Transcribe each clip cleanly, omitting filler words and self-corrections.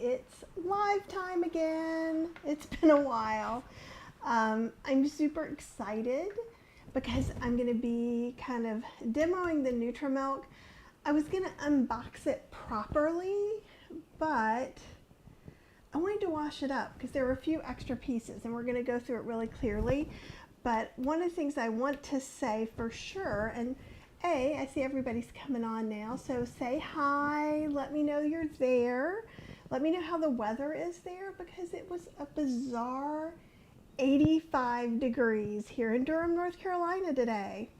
it's live time again. It's been a while. I'm super excited because I'm going to be kind of demoing the Nutramilk. I was going to unbox it properly, but I wanted to wash it up because there were a few extra pieces and we're going to go through it really clearly. But one of the things I want to say for sure, and I see everybody's coming on now, so say hi, let me know you're there. Let me know how the weather is there because it was a bizarre 85 degrees here in Durham, North Carolina today.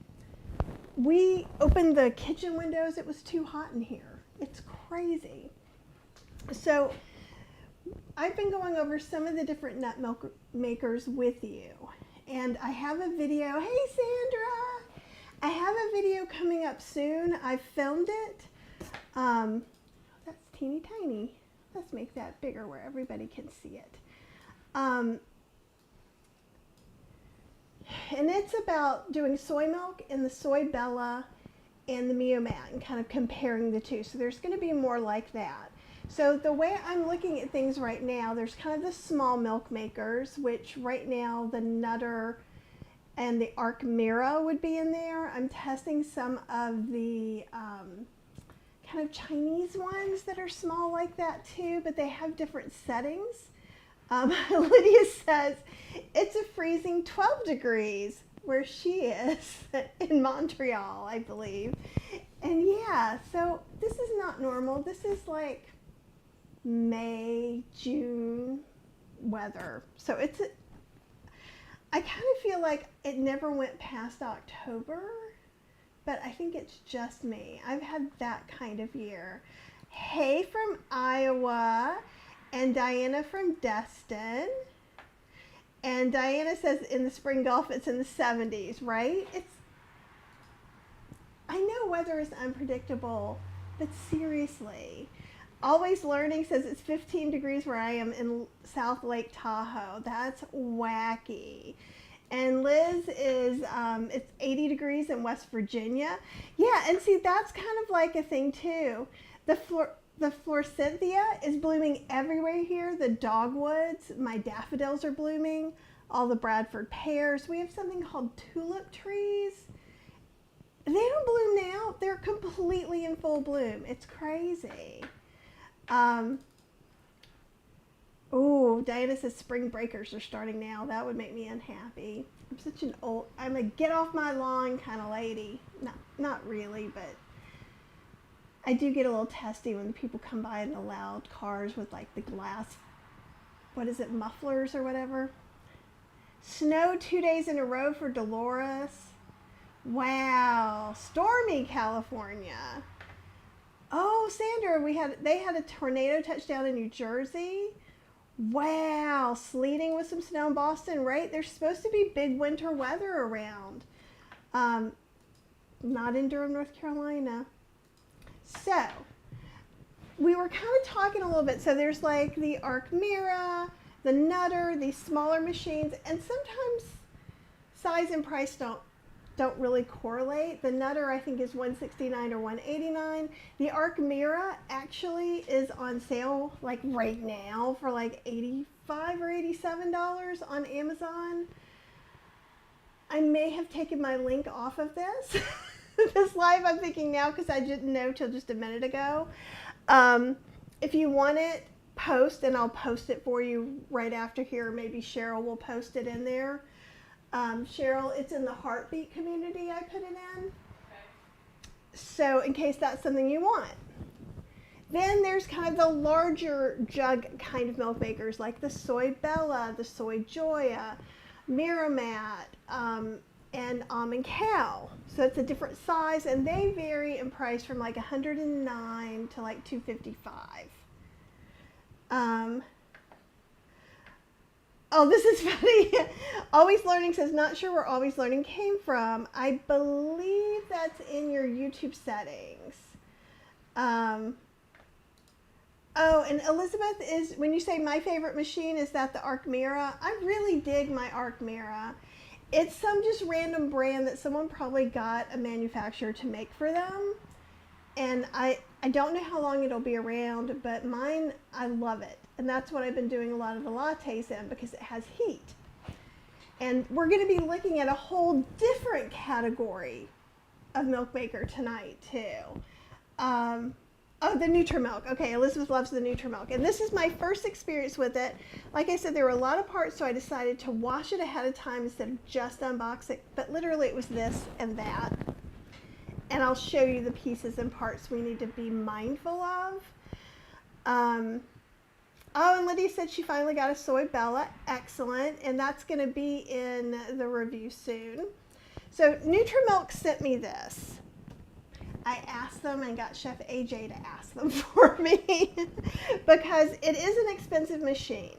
We opened the kitchen windows, it was too hot in here. It's crazy. So I've been going over some of the different nut milk makers with you. And I have a video. Hey Sandra! I have a video coming up soon. I filmed it. That's teeny tiny. Let's make that bigger where everybody can see it. And it's about doing soy milk and the soy Bella and the Miomat and kind of comparing the two. So there's going to be more like that. So the way I'm looking at things right now, there's kind of the small milk makers, which right now the Nutra and the Arc Mira would be in there. I'm testing some of the kind of Chinese ones that are small like that too, but they have different settings. Lydia says it's a freezing 12 degrees where she is in Montreal, I believe. And yeah, so this is not normal. This is like May, June weather. So I kind of feel like it never went past October, but I think it's just me. I've had that kind of year. Hey from Iowa, and Diana from Destin. And Diana says in the spring Gulf it's in the 70s, right? I know weather is unpredictable, but seriously. Always Learning says it's 15 degrees where I am in South Lake Tahoe. That's wacky. And Liz is, it's 80 degrees in West Virginia. Yeah, and see, that's kind of like a thing too. The Florcentia is blooming everywhere here. The dogwoods, my daffodils are blooming. All the Bradford pears. We have something called tulip trees. They don't bloom now. They're completely in full bloom. It's crazy. Oh, Diana says spring breakers are starting now. That would make me unhappy. I'm a get off my lawn kind of lady. Not really, but I do get a little testy when the people come by in the loud cars with like the glass, what is it, mufflers or whatever. Snow 2 days in a row for Dolores. Wow, stormy California. Oh, Sandra, they had a tornado touchdown in New Jersey. Wow, sleeting with some snow in Boston, right? There's supposed to be big winter weather around. Not in Durham, North Carolina. So, we were kind of talking a little bit. So there's like the Arc Mira, the Nutra, these smaller machines, and sometimes size and price don't really correlate. The Nutra I think is $169 or $189. The Arc Mira actually is on sale like right now for like $85 or $87 on Amazon. I may have taken my link off of this. This live I'm thinking now because I didn't know till just a minute ago. If you want it, post and I'll post it for you right after here. Maybe Cheryl will post it in there. Cheryl, it's in the Heartbeat community I put it in. Okay. So in case that's something you want. Then there's kind of the larger jug kind of milk makers like the Soy Bella, the Soy Joya, Miramat, and Almond Cow. So it's a different size and they vary in price from like $109 to like $255. Oh, this is funny. Always Learning says, not sure where Always Learning came from. I believe that's in your YouTube settings. Oh, and Elizabeth is, when you say my favorite machine, is that the Arc Mira? I really dig my Arc Mira. It's some just random brand that someone probably got a manufacturer to make for them. And I don't know how long it'll be around, but mine, I love it. And that's what I've been doing a lot of the lattes in because it has heat. And we're going to be looking at a whole different category of milk maker tonight too. Oh, the Nutramilk. Okay, Elizabeth loves the Nutramilk. And this is my first experience with it. Like I said, there were a lot of parts, so I decided to wash it ahead of time instead of just unbox it. But literally it was this and that. And I'll show you the pieces and parts we need to be mindful of. Oh, and Lydia said she finally got a soy Bella. Excellent. And that's going to be in the review soon. So Nutramilk sent me this. I asked them and got Chef AJ to ask them for me because it is an expensive machine.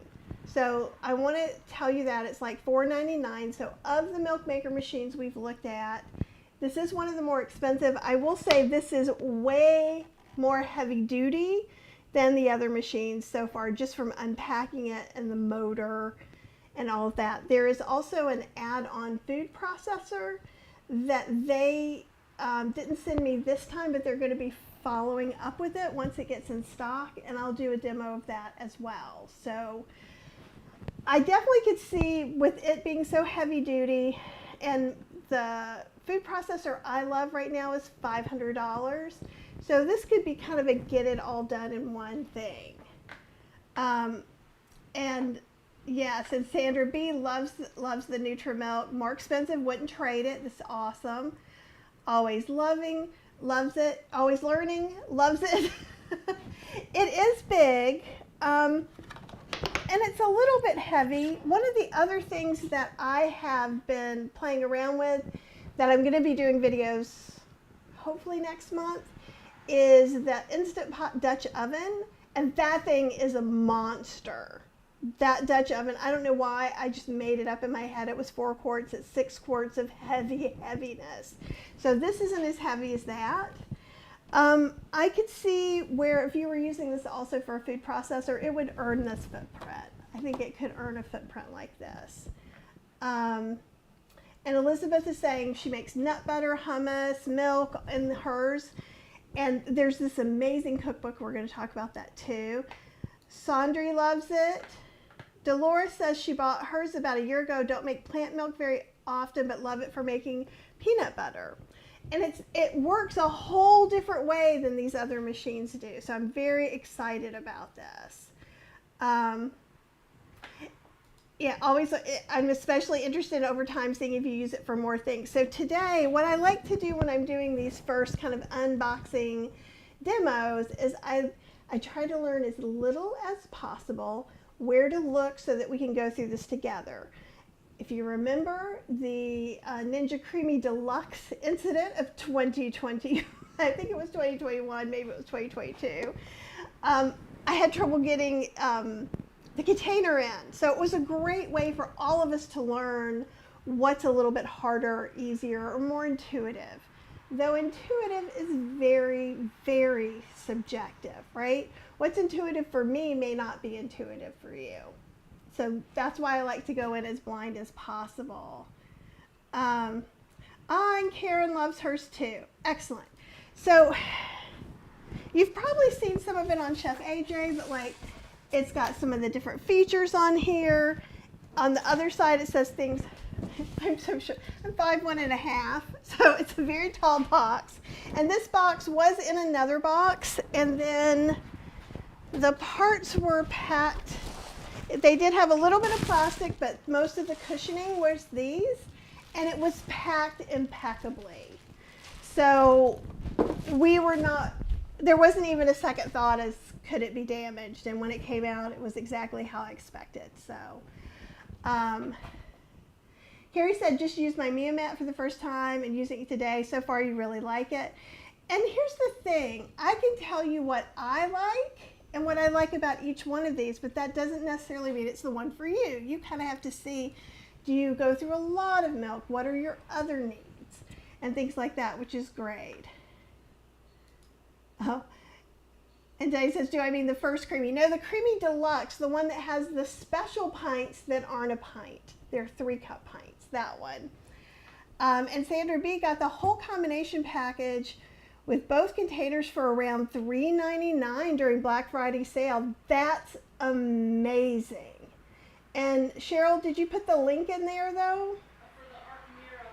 So I want to tell you that it's like $4.99. So of the milk maker machines we've looked at, this is one of the more expensive. I will say this is way more heavy duty than the other machines so far, just from unpacking it and the motor and all of that. There is also an add-on food processor that they didn't send me this time, but they're going to be following up with it once it gets in stock, and I'll do a demo of that as well. So I definitely could see with it being so heavy duty, and the food processor I love right now is $500. So this could be kind of a get it all done in one thing. And yes, and Sandra B loves the Nutramilk. More expensive, wouldn't trade it. This is awesome. Always loving, loves it. Always learning, loves it. It is big, and it's a little bit heavy. One of the other things that I have been playing around with that I'm going to be doing videos hopefully next month is the Instant Pot Dutch oven, and that thing is a monster. That Dutch oven, I don't know why, I just made it up in my head. It was 4 quarts, it's 6 quarts of heaviness. So this isn't as heavy as that. I could see where if you were using this also for a food processor, it would earn this footprint. I think it could earn a footprint like this. And Elizabeth is saying she makes nut butter, hummus, milk in hers. And there's this amazing cookbook. We're going to talk about that too. Sandri loves it. Dolores says she bought hers about a year ago. Don't make plant milk very often, but love it for making peanut butter. And it works a whole different way than these other machines do. So I'm very excited about this. Yeah, always, I'm especially interested over time seeing if you use it for more things. So today, what I like to do when I'm doing these first kind of unboxing demos is I try to learn as little as possible where to look so that we can go through this together. If you remember the Ninja Creamy Deluxe incident of 2020, I think it was 2021, maybe it was 2022, I had trouble getting the container in. So it was a great way for all of us to learn what's a little bit harder, easier, or more intuitive. Though intuitive is very, very subjective, right? What's intuitive for me may not be intuitive for you. So that's why I like to go in as blind as possible. And Karen loves hers too. Excellent. So you've probably seen some of it on Chef AJ, but like it's got some of the different features on here. On the other side, it says things. I'm so sure. I'm 5'1½", so it's a very tall box. And this box was in another box, and then the parts were packed. They did have a little bit of plastic, but most of the cushioning was these, and it was packed impeccably. So we were not, there wasn't even a second thought as could it be damaged, and when it came out, it was exactly how I expected. So Carrie said, just use my Mia mat for the first time and using it today. So far, you really like it. And here's the thing. I can tell you what I like and what I like about each one of these, but that doesn't necessarily mean it's the one for you. You kind of have to see, do you go through a lot of milk? What are your other needs? And things like that, which is great. Oh. And Dave says, do I mean the first creamy? No, the Creamy Deluxe, the one that has the special pints that aren't a pint. They're 3-cup pints, that one. And Sandra B got the whole combination package with both containers for around $3.99 during Black Friday sale. That's amazing. And Cheryl, did you put the link in there though? For the Arc Mira.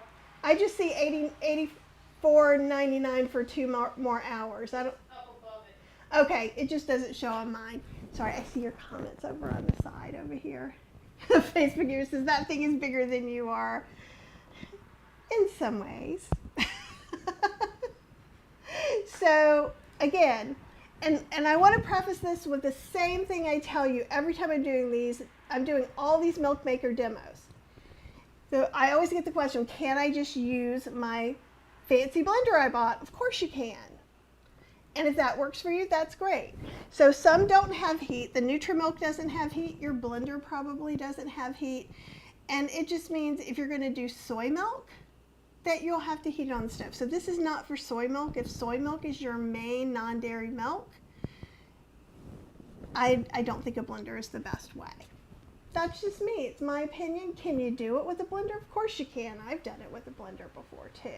I just see $84.99 for 2 more hours. I don't. Up above it. Okay, it just doesn't show on mine. Sorry, I see your comments over on the side over here. Facebook here says that thing is bigger than you are. In some ways. So again, and I want to preface this with the same thing I tell you every time I'm doing these. I'm doing all these milk maker demos. So I always get the question, can I just use my fancy blender I bought? Of course you can. And if that works for you, that's great. So some don't have heat. The Nutramilk doesn't have heat. Your blender probably doesn't have heat. And it just means if you're going to do soy milk, that you'll have to heat it on the stove. So this is not for soy milk. If soy milk is your main non-dairy milk, I don't think a blender is the best way. That's just me. It's my opinion. Can you do it with a blender? Of course you can. I've done it with a blender before too.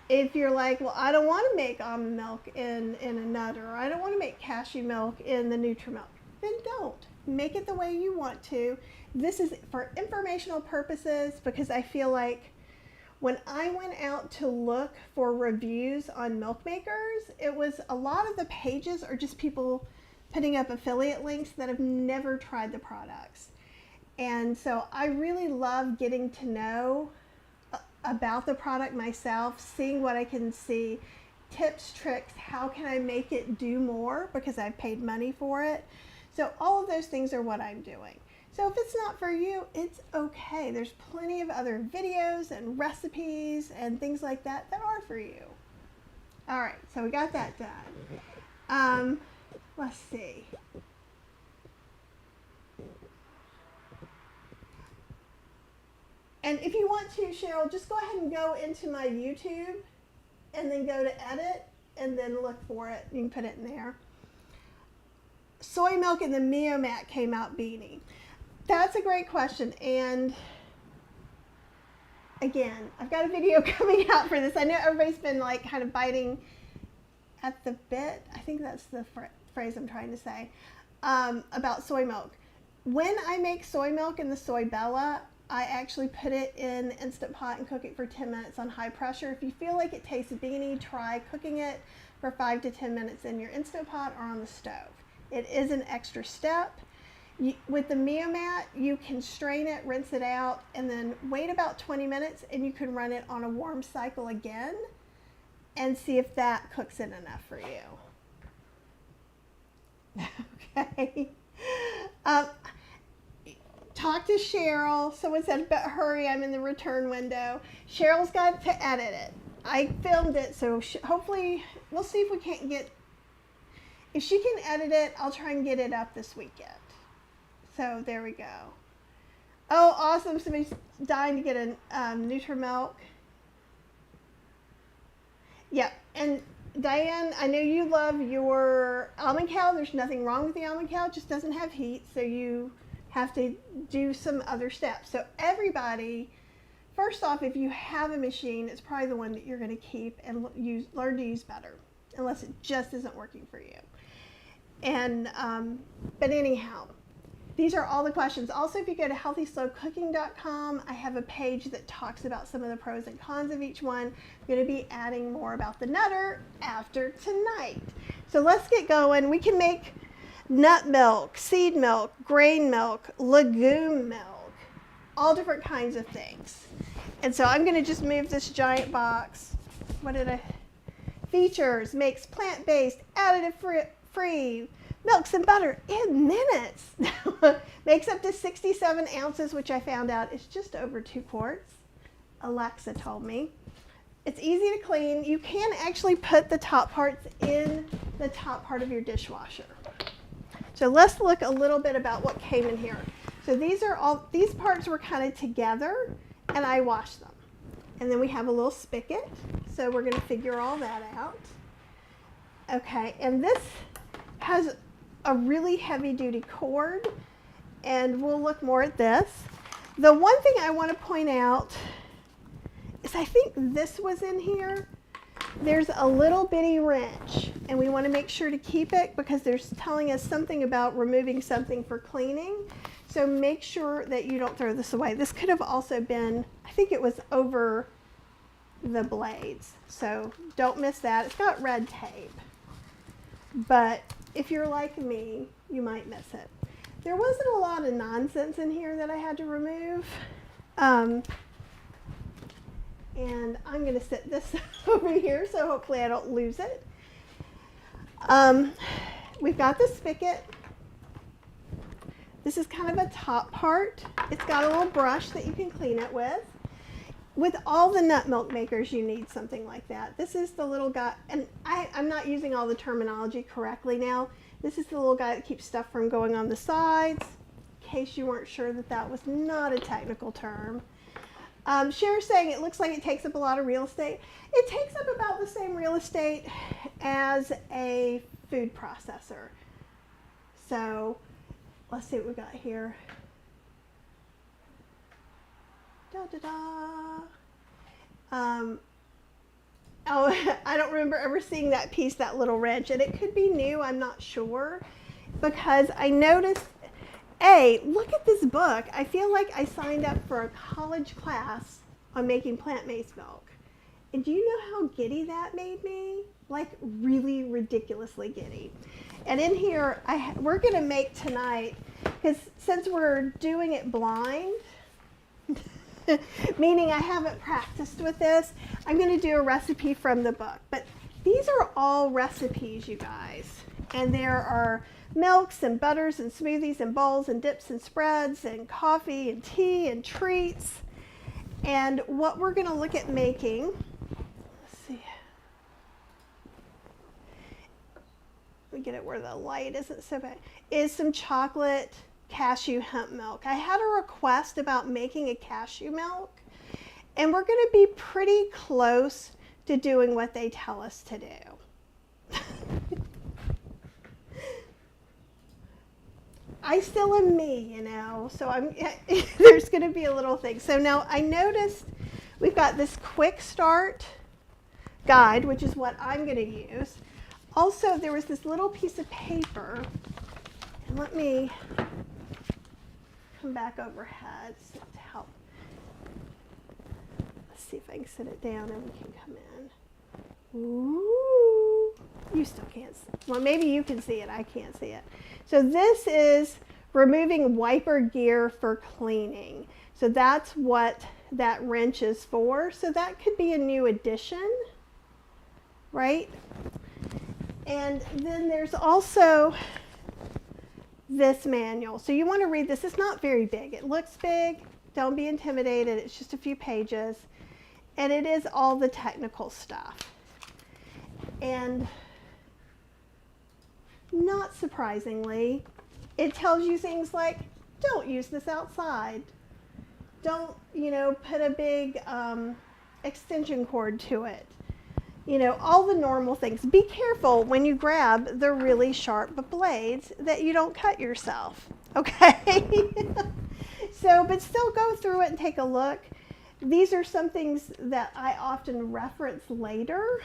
If you're like, well, I don't want to make almond milk in a Nutra, or I don't want to make cashew milk in the Nutramilk, then don't. Make it the way you want to. This is for informational purposes because I feel like when I went out to look for reviews on milk makers, it was a lot of the pages are just people putting up affiliate links that have never tried the products. And so I really love getting to know about the product myself, seeing what I can see, tips, tricks, how can I make it do more because I've paid money for it. So all of those things are what I'm doing. So if it's not for you, it's okay. There's plenty of other videos and recipes and things like that that are for you. All right, so we got that done. Let's see. And if you want to, Cheryl, just go ahead and go into my YouTube and then go to edit and then look for it. You can put it in there. Soy milk in the Meomat came out beanie. That's a great question. And again, I've got a video coming out for this. I know everybody's been like kind of biting at the bit. I think that's the phrase I'm trying to say about soy milk. When I make soy milk in the Soy Bella, I actually put it in Instant Pot and cook it for 10 minutes on high pressure. If you feel like it tastes beanie, try cooking it for 5 to 10 minutes in your Instant Pot or on the stove. It is an extra step. With the Meomat, you can strain it, rinse it out, and then wait about 20 minutes and you can run it on a warm cycle again and see if that cooks it enough for you. Okay. Talk to Cheryl. Someone said, but hurry, I'm in the return window. Cheryl's got to edit it. I filmed it, so hopefully we'll see if we can't get, if she can edit it, I'll try and get it up this weekend. So there we go. Oh, awesome. Somebody's dying to get a Nutramilk. Yeah, and Diane, I know you love your almond cow. There's nothing wrong with the almond cow. It just doesn't have heat, so you have to do some other steps. So everybody, first off, if you have a machine, it's probably the one that you're going to keep and learn to use better, unless it just isn't working for you. And but anyhow, these are all the questions. Also, if you go to healthyslowcooking.com, I have a page that talks about some of the pros and cons of each one. I'm going to be adding more about the Nutter after tonight. So let's get going. We can make nut milk, seed milk, grain milk, legume milk, all different kinds of things. And so I'm going to just move this giant box. What did I? Features, makes plant-based, additive-free, milks and butter in minutes. Makes up to 67 ounces, which I found out is just over 2 quarts. Alexa told me. It's easy to clean. You can actually put the top parts in the top part of your dishwasher. So let's look a little bit about what came in here. So these parts were kind of together and I washed them. And then we have a little spigot. So we're going to figure all that out. Okay, and this has a really heavy duty cord and we'll look more at this. The one thing I want to point out is I think this was in here. there's a little bitty wrench, and we want to make sure to keep it because there's telling us something about removing something for cleaning. So make sure that you don't throw this away. This could have also been, I think it was over the blades. So don't miss that. It's got red tape. But if you're like me, you might miss it. There wasn't a lot of nonsense in here that I had to remove. And I'm going to set this over here, so hopefully I don't lose it. We've got the spigot. This is kind of a top part. It's got a little brush that you can clean it with. With all the nut milk makers, you need something like that. This is the little guy, and I'm not using all the terminology correctly now. This is the little guy that keeps stuff from going on the sides, in case you weren't sure that that was not a technical term. Cher's saying it looks like it takes up a lot of real estate. It takes up about the same real estate as a food processor. So let's see what we got here. Da, da, da. Oh, I don't remember ever seeing that piece, that little wrench, and it could be new, I'm not sure, because I noticed, look at this book. I feel like I signed up for a college class on making plant-based milk. And do you know how giddy that made me? Like really ridiculously giddy. And in here, we're going to make tonight, because since we're doing it blind, meaning I haven't practiced with this, I'm going to do a recipe from the book. But these are all recipes, you guys. And there are milks and butters and smoothies and bowls and dips and spreads and coffee and tea and treats. And what we're going to look at making, let's see. Let me get it where the light isn't so bad, is some chocolate cashew hemp milk. I had a request about making a cashew milk, and we're going to be pretty close to doing what they tell us to do. I still am me, you know, so there's going to be a little thing. So now I noticed we've got this quick start guide, which is what I'm going to use. Also, there was this little piece of paper, and let me come back overhead to help. Let's see if I can sit it down and we can come in. Ooh, you still can't see. Well, maybe you can see it. I can't see it. So this is removing wiper gear for cleaning. So that's what that wrench is for. So that could be a new addition, right? And then there's also this manual. So you want to read this. It's not very big. It looks big. Don't be intimidated. It's just a few pages. And it is all the technical stuff. And not surprisingly, it tells you things like, don't use this outside. Don't, put a big extension cord to it. All the normal things. Be careful when you grab the really sharp blades that you don't cut yourself, okay? But still go through it and take a look. These are some things that I often reference later,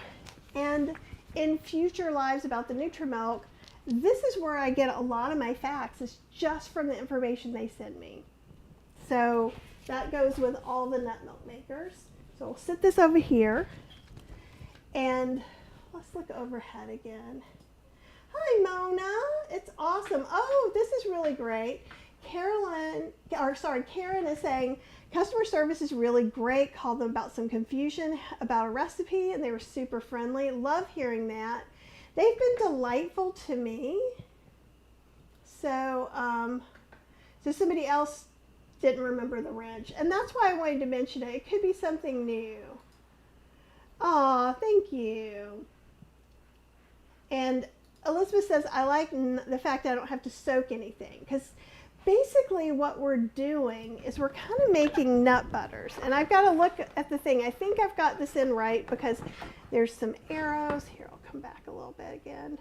and in future lives about the Nutramilk, this is where I get a lot of my facts. It's just from the information they send me. So that goes with all the nut milk makers. So we'll sit this over here. And let's look overhead again. Hi, Mona. It's awesome. Oh, this is really great. Karen is saying, customer service is really great. Called them about some confusion about a recipe, and they were super friendly. Love hearing that. They've been delightful to me. So, so somebody else didn't remember the wrench, and that's why I wanted to mention it. It could be something new. Aw, thank you. And Elizabeth says, I like the fact that I don't have to soak anything, because basically what we're doing is we're kind of making nut butters. And I've got to look at the thing. I think I've got this in right because there's some arrows. Here, I'll come back a little bit again.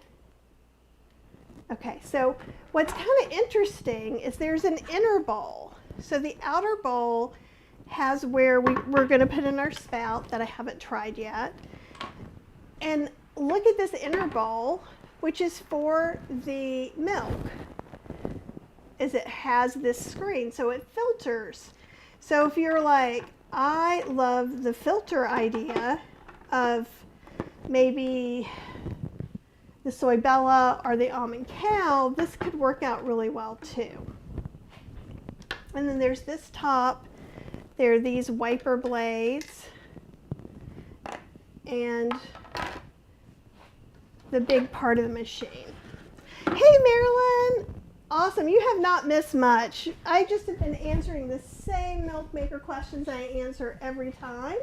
Okay, so what's kind of interesting is there's an inner bowl. So the outer bowl has where we're going to put in our spout that I haven't tried yet. And look at this inner bowl, which is for the milk, is it has this screen, so it filters. So if you're like, I love the filter idea of maybe the soy bella or the almond cow, this could work out really well too. And then there's this top. There are these wiper blades and the big part of the machine. Hey Marilyn, awesome, you have not missed much. I just have been answering the same milk maker questions I answer every time.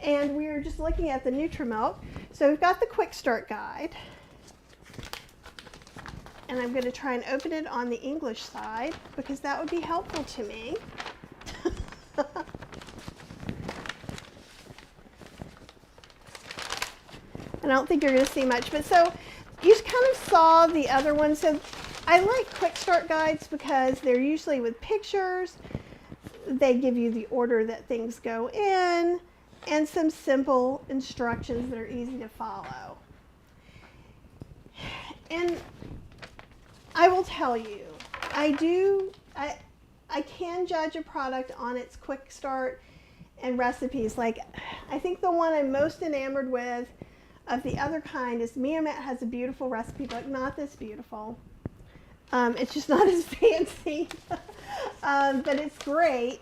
And we are just looking at the Nutramilk. So we've got the quick start guide. And I'm going to try and open it on the English side because that would be helpful to me. And I don't think you're going to see much, but so you kind of saw the other one. So I like quick start guides because they're usually with pictures. They give you the order that things go in and some simple instructions that are easy to follow. And I will tell you, I can judge a product on its quick start and recipes. Like, I think the one I'm most enamored with of the other kind is Mia Matt has a beautiful recipe book, not this beautiful. It's just not as fancy, but it's great.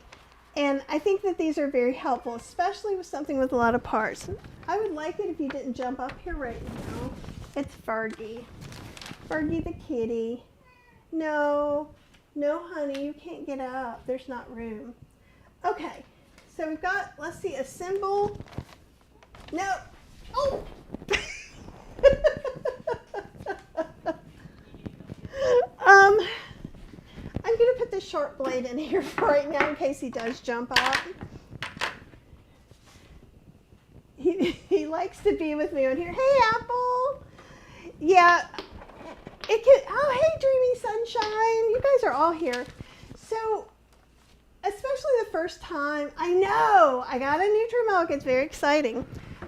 And I think that these are very helpful, especially with something with a lot of parts. I would like it if you didn't jump up here right now. It's Fergie. Fergie the kitty. No, no honey, you can't get up. There's not room. Okay, so we've got, let's see, assemble. No, oh! I'm going to put the sharp blade in here for right now in case he does jump up. He likes to be with me on here. Hey, Apple. Yeah, it can. Oh, hey, Dreamy Sunshine. You guys are all here. So, especially the first time, I know I got a Nutramilk. It's very exciting.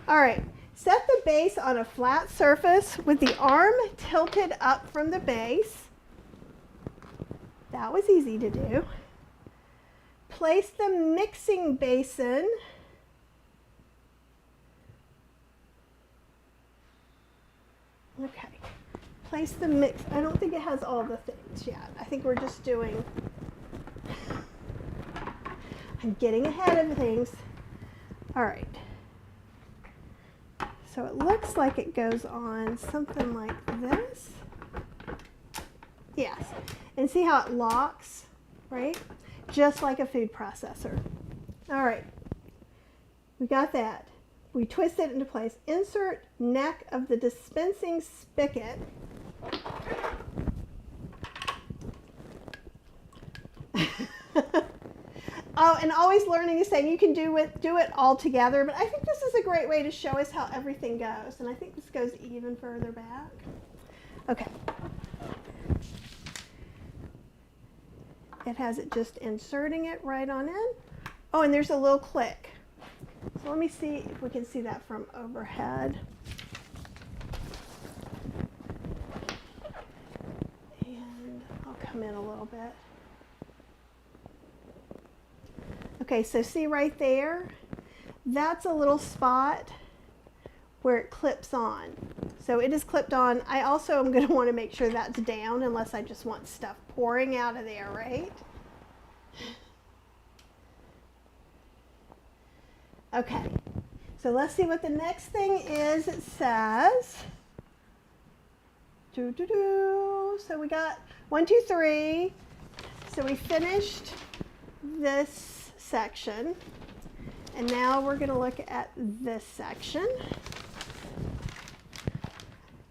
All right, set the base on a flat surface with the arm tilted up from the base. That was easy to do. Place the mixing basin okay. Place the mix. I don't think it has all the things yet. I think we're just doing. I'm getting ahead of things. All right. So it looks like it goes on something like this. Yes. And see how it locks, right? Just like a food processor. All right. We got that. We twist it into place. Insert neck of the dispensing spigot. Oh, and always learning is saying you can do it all together, but I think this is a great way to show us how everything goes. And I think this goes even further back. Okay. It has it just inserting it right on in. Oh, and there's a little click. So let me see if we can see that from overhead. And I'll come in a little bit. Okay, so see right there? That's a little spot where it clips on. So it is clipped on. I also am going to want to make sure that's down unless I just want stuff pouring out of there, right? Okay, so let's see what the next thing is. It says, so we got 1, 2, 3. So we finished this section, and now we're going to look at this section.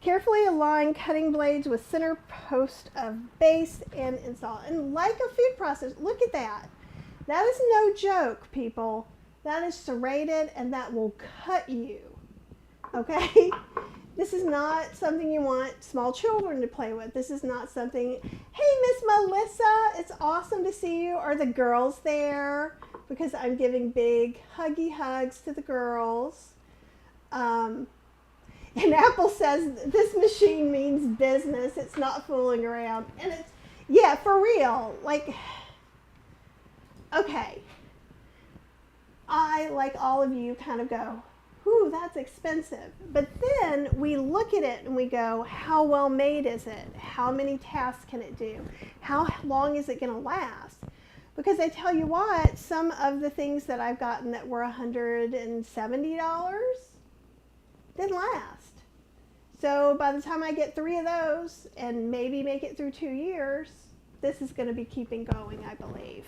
Carefully align cutting blades with center post of base and install. And like a food processor, look at that. That is no joke, people. That is serrated and that will cut you, okay? This is not something you want small children to play with. This is not something, hey, Miss Melissa, it's awesome to see you. Are the girls there? Because I'm giving big huggy hugs to the girls. And Apple says this machine means business. It's not fooling around. And it's, yeah, for real. Like, okay. I, like all of you, kind of go, whew, that's expensive. But then we look at it and we go, how well made is it? How many tasks can it do? How long is it going to last? Because I tell you what, some of the things that I've gotten that were $170 didn't last. So by the time I get 3 of those and maybe make it through 2 years, this is going to be keeping going, I believe.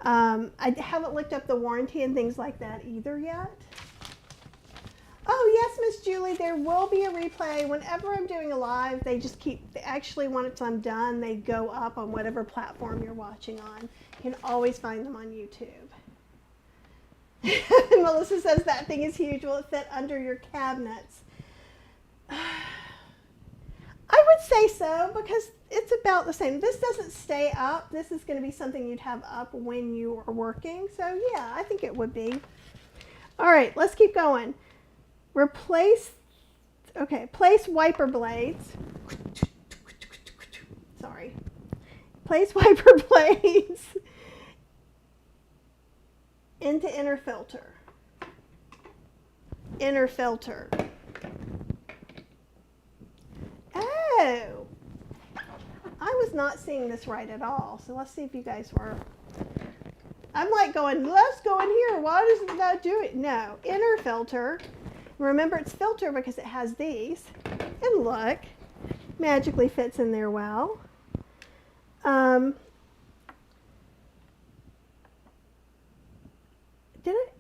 I haven't looked up the warranty and things like that either yet. Oh yes, Miss Julie, there will be a replay. Whenever I'm doing a live, they just actually once I'm done, they go up on whatever platform you're watching on. You can always find them on YouTube. Melissa says that thing is huge. Will it fit under your cabinets? I would say so, because it's about the same. This doesn't stay up. This is going to be something you'd have up when you are working. So yeah, I think it would be. All right, let's keep going. Place wiper blades. Sorry. Place wiper blades into inner filter. Inner filter. Oh, I was not seeing this right at all. So let's see if you guys were. I'm like going, let's go in here. Why does it not do it? No, inner filter. Remember, it's filter because it has these. And look, magically fits in there well. Did it?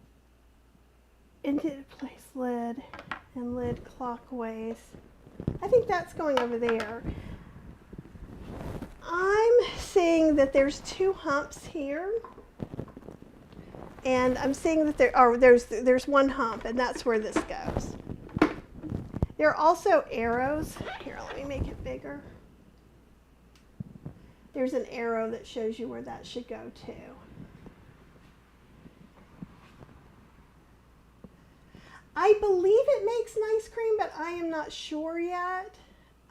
Into place lid and lid clockwise. I think that's going over there. I'm seeing that there's 2 humps here. And I'm seeing that there's 1 hump, and that's where this goes. There are also arrows. Here, let me make it bigger. There's an arrow that shows you where that should go to. I believe it makes nice cream, but I am not sure yet.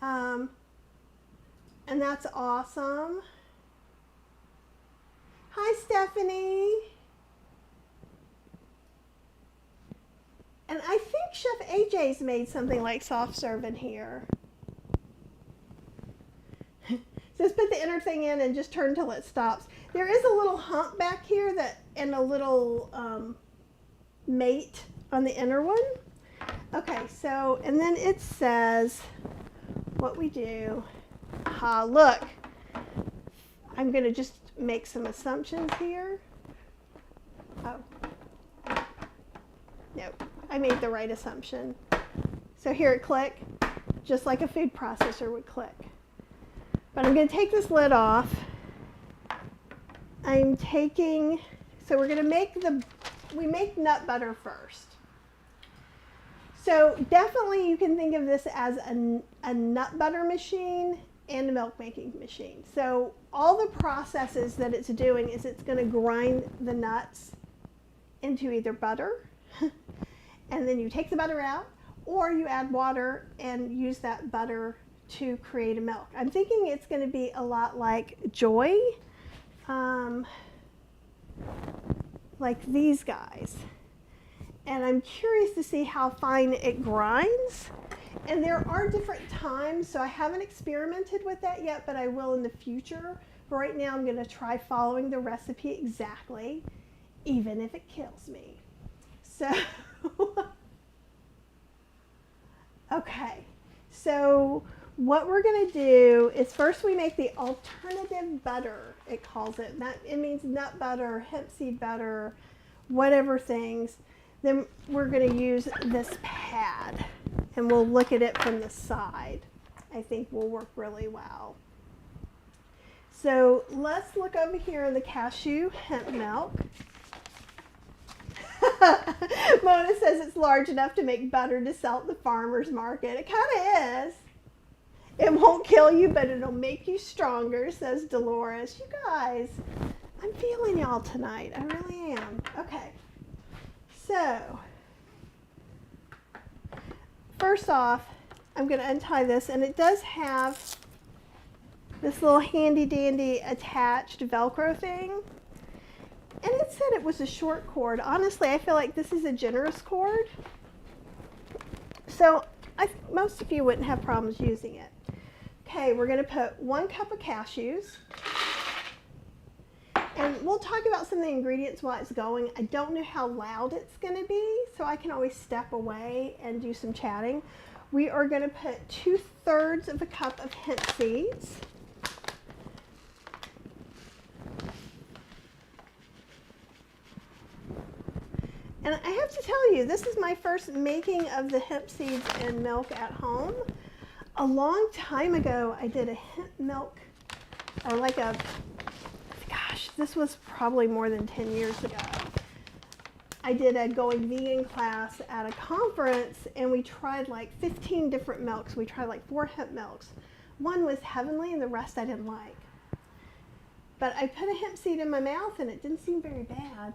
And that's awesome. Hi, Stephanie. And I think Chef AJ's made something like soft serve in here. Just put the inner thing in and just turn till it stops. There is a little hump back here and a little mate on the inner one. Okay, so, and then it says what we do. Look, I'm going to just make some assumptions here. Oh, no, I made the right assumption. So here it click, just like a food processor would click. But I'm going to take this lid off. So we're going to we make nut butter first. So definitely you can think of this as a nut butter machine and a milk making machine. So all the processes that it's doing is it's going to grind the nuts into either butter, and then you take the butter out, or you add water and use that butter to create a milk. I'm thinking it's going to be a lot like Joy, like these guys. And I'm curious to see how fine it grinds. And there are different times, so I haven't experimented with that yet, but I will in the future. But right now I'm going to try following the recipe exactly, even if it kills me. So, okay. So what we're going to do is first we make the alternative butter, it calls it. It means nut butter, hemp seed butter, whatever things. Then we're going to use this pad, and we'll look at it from the side. I think will work really well. So let's look over here in the cashew hemp milk. Mona says it's large enough to make butter to sell at the farmer's market. It kind of is. It won't kill you, but it'll make you stronger, says Dolores. You guys, I'm feeling y'all tonight. I really am. Okay. So, first off, I'm going to untie this, and it does have this little handy dandy attached Velcro thing. And it said it was a short cord. Honestly, I feel like this is a generous cord. So most of you wouldn't have problems using it. Okay, we're going to put 1 cup of cashews. And we'll talk about some of the ingredients while it's going. I don't know how loud it's going to be, so I can always step away and do some chatting. We are going to put 2/3 of a cup of hemp seeds. And I have to tell you, this is my first making of the hemp seeds and milk at home. A long time ago, I did a hemp milk, or like a, gosh, this was probably more than 10 years ago. I did a going vegan class at a conference, and we tried like 15 different milks. We tried like 4 hemp milks. One was heavenly, and the rest I didn't like. But I put a hemp seed in my mouth, and it didn't seem very bad.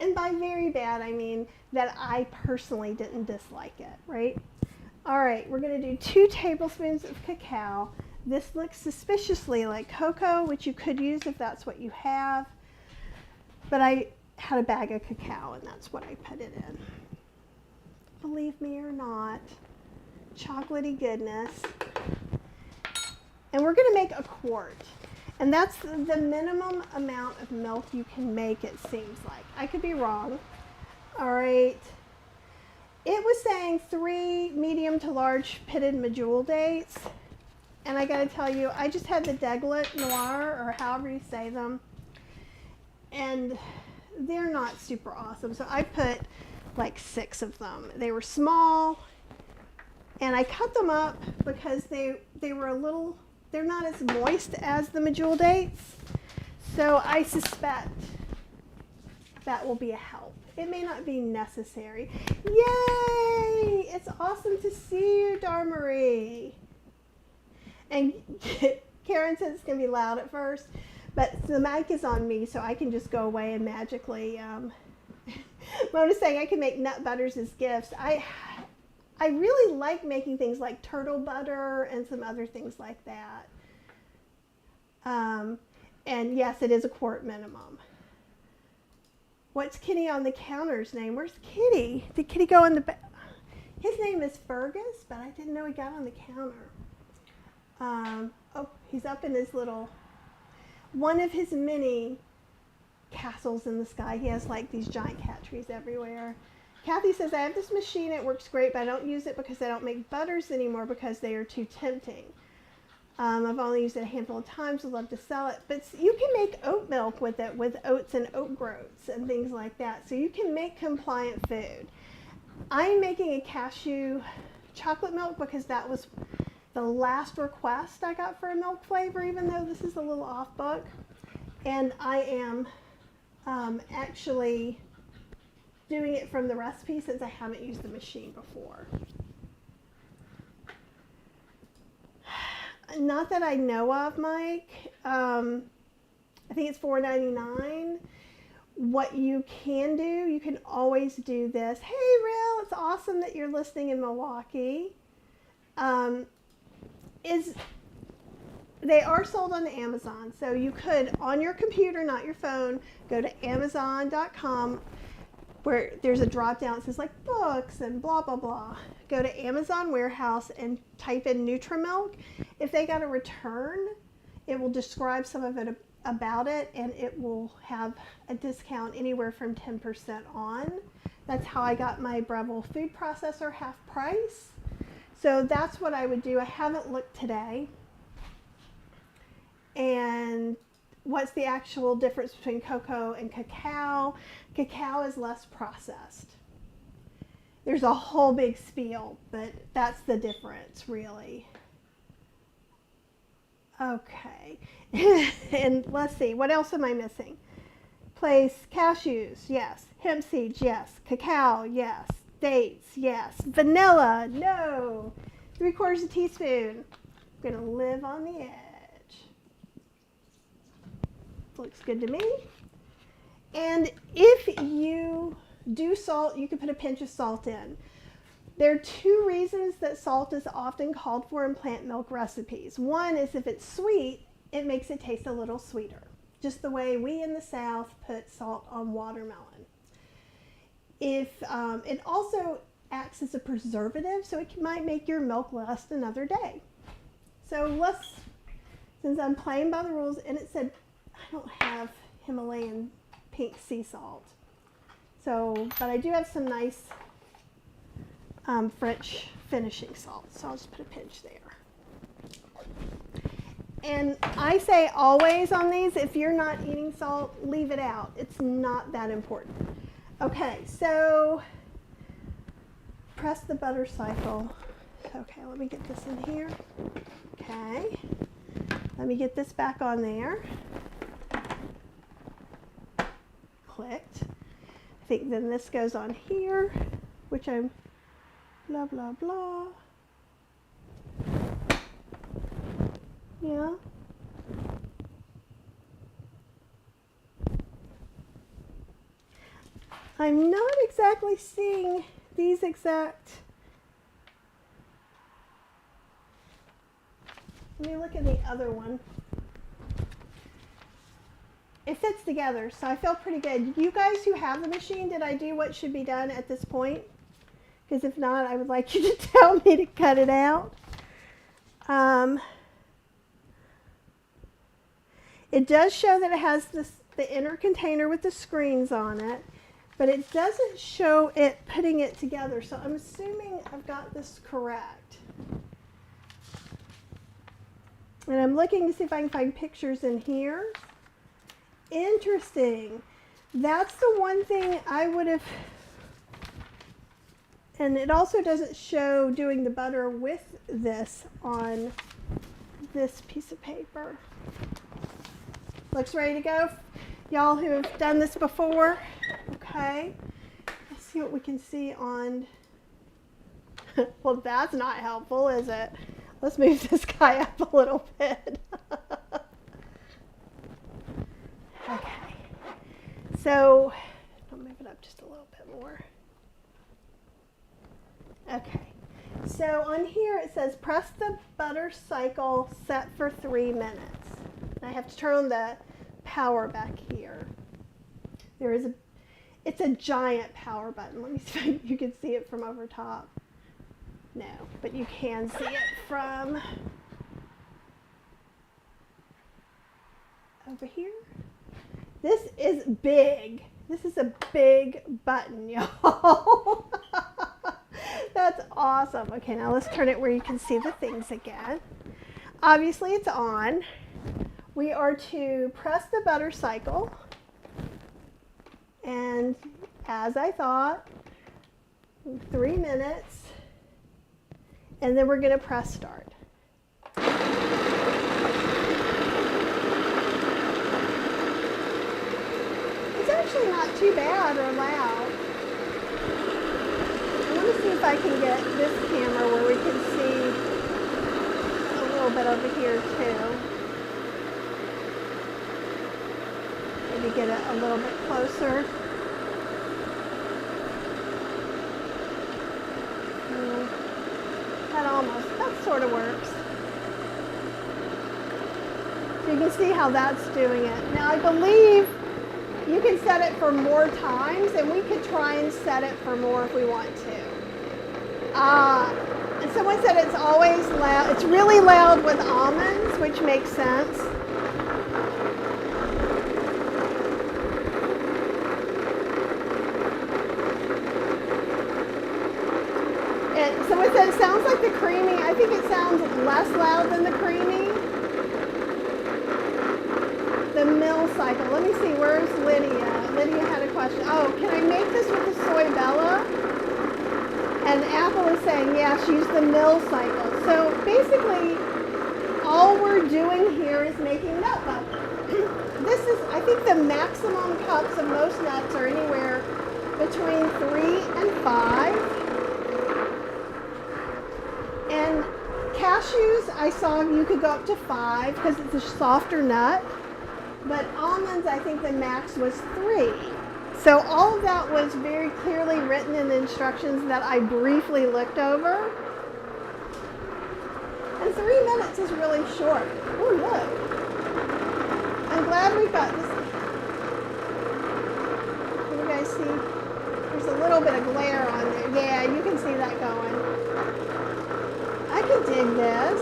And by very bad, I mean that I personally didn't dislike it, right? All right, we're going to do 2 tablespoons of cacao. This looks suspiciously like cocoa, which you could use if that's what you have. But I had a bag of cacao, and that's what I put it in. Believe me or not, chocolatey goodness. And we're going to make a quart. And that's the minimum amount of milk you can make, it seems like. I could be wrong. All right. It was saying 3 medium to large pitted medjool dates. And I got to tell you, I just had the Deglet Noir, or however you say them. And they're not super awesome. So I put like 6 of them. They were small. And I cut them up because they were a little... They're not as moist as the medjool dates, so I suspect that will be a help. It may not be necessary. Yay! It's awesome to see you, Darmarie. And Karen says it's going to be loud at first, but the mic is on me, so I can just go away and magically... Mona's saying I can make nut butters as gifts. I really like making things like turtle butter and some other things like that. And yes, it is a quart minimum. What's Kitty on the counter's name? Where's Kitty? Did Kitty go in the back? His name is Fergus, but I didn't know he got on the counter. Oh, he's up in his little, one of his many castles in the sky. He has like these giant cat trees everywhere. Kathy says, I have this machine, it works great, but I don't use it because I don't make butters anymore because they are too tempting. I've only used it a handful of times, would love to sell it. But you can make oat milk with it, with oats and oat groats and things like that. So you can make compliant food. I'm making a cashew chocolate milk because that was the last request I got for a milk flavor, even though this is a little off book. And I am actually doing it from the recipe since I haven't used the machine before. Not that I know of, Mike. I think it's $4.99. What you can do, you can always do this. Hey, Rill, it's awesome that you're listening in Milwaukee. They are sold on Amazon, so you could, on your computer, not your phone, go to Amazon.com, where there's a drop down that says like books and blah, blah, blah. Go to Amazon Warehouse and type in Nutramilk. If they got a return, it will describe some of it about it, and it will have a discount anywhere from 10% on. That's how I got my Breville food processor half price. So that's what I would do. I haven't looked today. And what's the actual difference between cocoa and cacao? Cacao is less processed. There's a whole big spiel, but that's the difference, really. Okay. And let's see, what else am I missing? Place cashews, yes. Hemp seeds, yes. Cacao, yes. Dates, yes. Vanilla, no. 3/4 teaspoon. I'm going to live on the edge. Looks good to me. And if you do salt, you can put a pinch of salt in. There are two reasons that salt is often called for in plant milk recipes. One is if it's sweet, it makes it taste a little sweeter, just the way we in the South put salt on watermelon. If it also acts as a preservative, so it might make your milk last another day. So since I'm playing by the rules, and it said I don't have Himalayan pink sea salt, but I do have some nice French finishing salt, so I'll just put a pinch there. And I say always on these, if you're not eating salt, leave it out. It's not that important. Okay, so press the butter cycle. Okay, let me get this in here. Okay, let me get this back on there. Clicked. I think then this goes on here, which I'm blah, blah, blah. Yeah. I'm not exactly seeing these exact. Let me look at the other one. It fits together, so I feel pretty good. You guys who have the machine, did I do what should be done at this point? Because if not, I would like you to tell me to cut it out. It does show that it has the inner container with the screens on it, but it doesn't show it putting it together, so I'm assuming I've got this correct. And I'm looking to see if I can find pictures in here. Interesting. That's the one thing I would have, and it also doesn't show doing the butter with this on this piece of paper. Looks ready to go. Y'all who have done this before. Okay. Let's see what we can see on. Well, that's not helpful, is it? Let's move this guy up a little bit. Okay. So, I'll move it up just a little bit more. Okay. So on here it says press the butter cycle set for 3 minutes. I have to turn on the power back here. It's a giant power button. Let me see if you can see it from over top. No, but you can see it from over here. This is big. This is a big button, y'all. That's awesome. Okay, now let's turn it where you can see the things again. Obviously it's on. We are to press the butter cycle, and as I thought, 3 minutes, and then we're going to press start. It's actually not too bad or loud. I want to see if I can get this camera where we can see a little bit over here too. Maybe get it a little bit closer. That sort of works. So you can see how that's doing it. Now I believe you can set it for more times, and we could try and set it for more if we want to. And someone said it's always loud. It's really loud with almonds, which makes sense. Someone said it sounds like the creamy. I think it sounds less loud than the creamy. The mill cycle. Let me see. Where's Lydia? Lydia had a question. Oh, can I make this with the soy bella? And Apple is saying, yes, use the mill cycle. So basically, all we're doing here is making nut butter. This is, I think the maximum cups of most nuts are anywhere between 3 and 5. And cashews, I saw you could go up to 5 because it's a softer nut. But almonds, I think the max was 3. So all of that was very clearly written in the instructions that I briefly looked over. And 3 minutes is really short. Oh, look. I'm glad we've got this. Can you guys see? There's a little bit of glare on there. Yeah, you can see that going. I can dig this.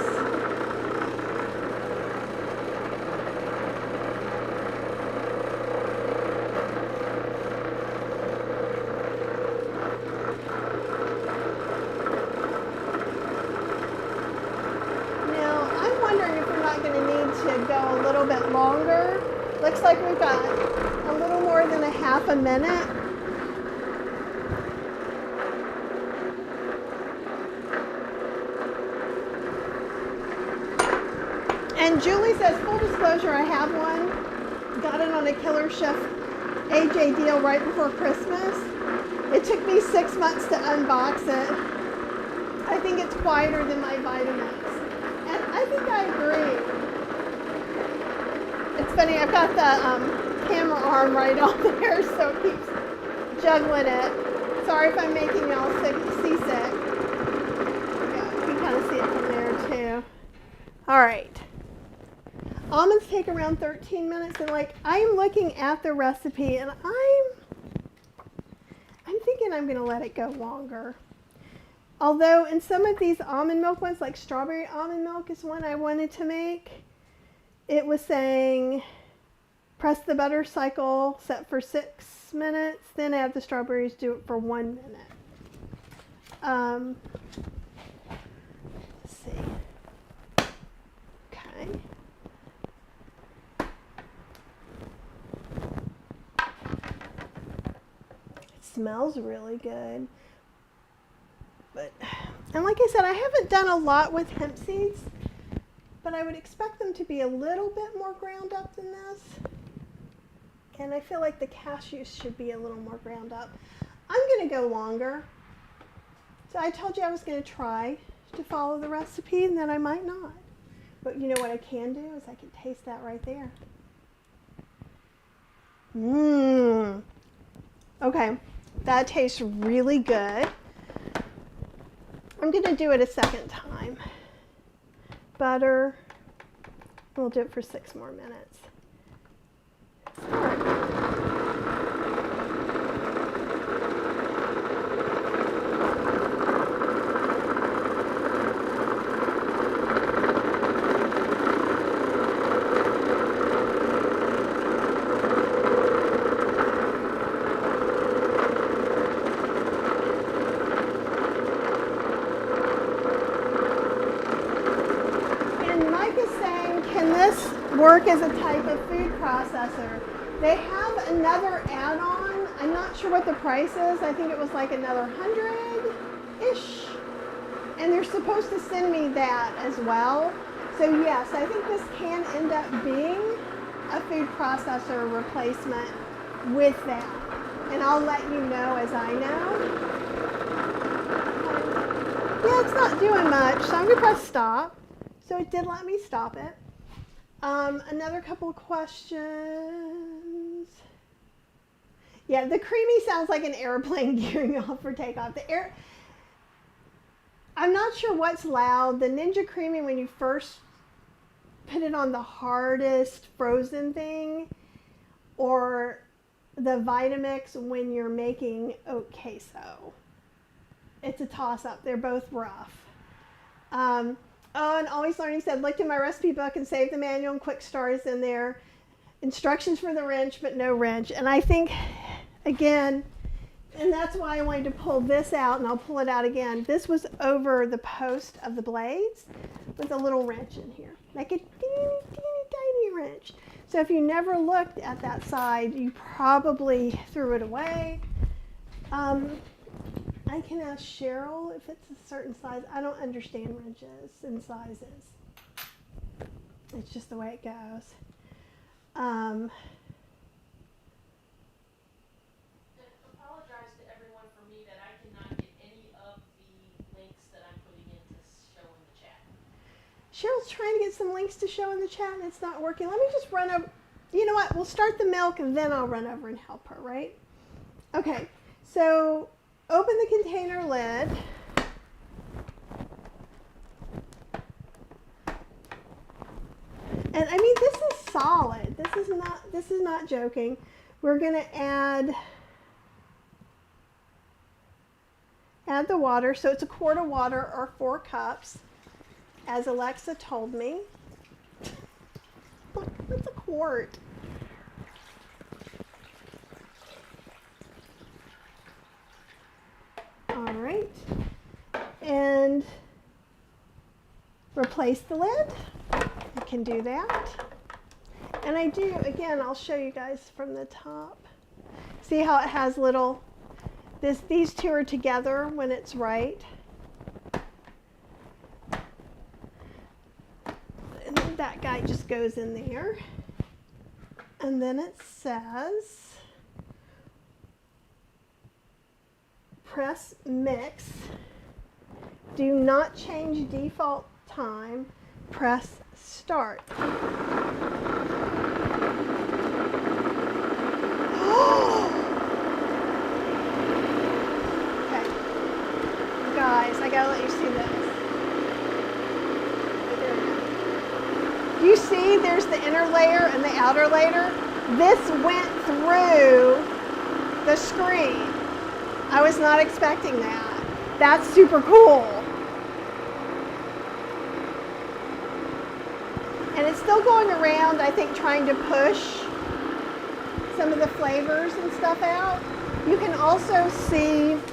Go a little bit longer. Looks like we've got a little more than a half a minute. And Julie says, full disclosure, I have one. Got it on a Killer Chef AJ deal right before Christmas. It took me 6 months to unbox it. I think it's quieter than my vitamins. And I think I agree. It's funny, I've got the camera arm right on there, so it keeps juggling it. Sorry if I'm making y'all seasick. Yeah, you can kind of see it from there too. All right. Almonds take around 13 minutes, and like I'm looking at the recipe, and I'm thinking I'm gonna let it go longer. Although in some of these almond milk ones, like strawberry almond milk is one I wanted to make. It was saying, press the butter cycle, set for 6 minutes, then add the strawberries, do it for 1 minute. Let's see. Okay. It smells really good. And like I said, I haven't done a lot with hemp seeds. But I would expect them to be a little bit more ground up than this. And I feel like the cashews should be a little more ground up. I'm going to go longer. So I told you I was going to try to follow the recipe and then I might not. But you know what I can do is I can taste that right there. Mmm. Okay, that tastes really good. I'm going to do it a second time. Butter. We'll do it for 6 more minutes. Work as a type of food processor. They have another add-on. I'm not sure what the price is. I think it was like another 100-ish. And they're supposed to send me that as well. So yes, I think this can end up being a food processor replacement with that. And I'll let you know as I know. Yeah, it's not doing much. So I'm going to press stop. So it did let me stop it. Another couple of questions. Yeah, the creamy sounds like an airplane gearing off for takeoff. I'm not sure what's loud. The Ninja Creamy, when you first put it on the hardest frozen thing, or the Vitamix when you're making oat queso. It's a toss-up. They're both rough. Oh, and Always Learning said, looked in my recipe book and saved the manual and quick start is in there. Instructions for the wrench, but no wrench. And I think, again, and that's why I wanted to pull this out, and I'll pull it out again. This was over the post of the blades with a little wrench in here, like a teeny, teeny, tiny wrench. So if you never looked at that side, you probably threw it away. I can ask Cheryl if it's a certain size. I don't understand wrenches and sizes. It's just the way it goes. Apologize to everyone for me that I cannot get any of the links that I'm putting in to show in the chat. Cheryl's trying to get some links to show in the chat and it's not working. Let me just run over. You know what? We'll start the milk and then I'll run over and help her, right? Okay, so open the container lid. And I mean, this is solid. This is not joking. We're going to add the water. So it's a quart of water or 4 cups, as Alexa told me. Look, it's a quart. All right. And replace the lid. You can do that. And I do, again, I'll show you guys from the top. See how it has little, these two are together when it's right. And then that guy just goes in there. And then it says, press mix. Do not change default time. Press start. Okay. Guys, I gotta let you see this. There we go. Do you see there's the inner layer and the outer layer? This went through the screen. I was not expecting that. That's super cool. And it's still going around, I think, trying to push some of the flavors and stuff out. You can also see, let's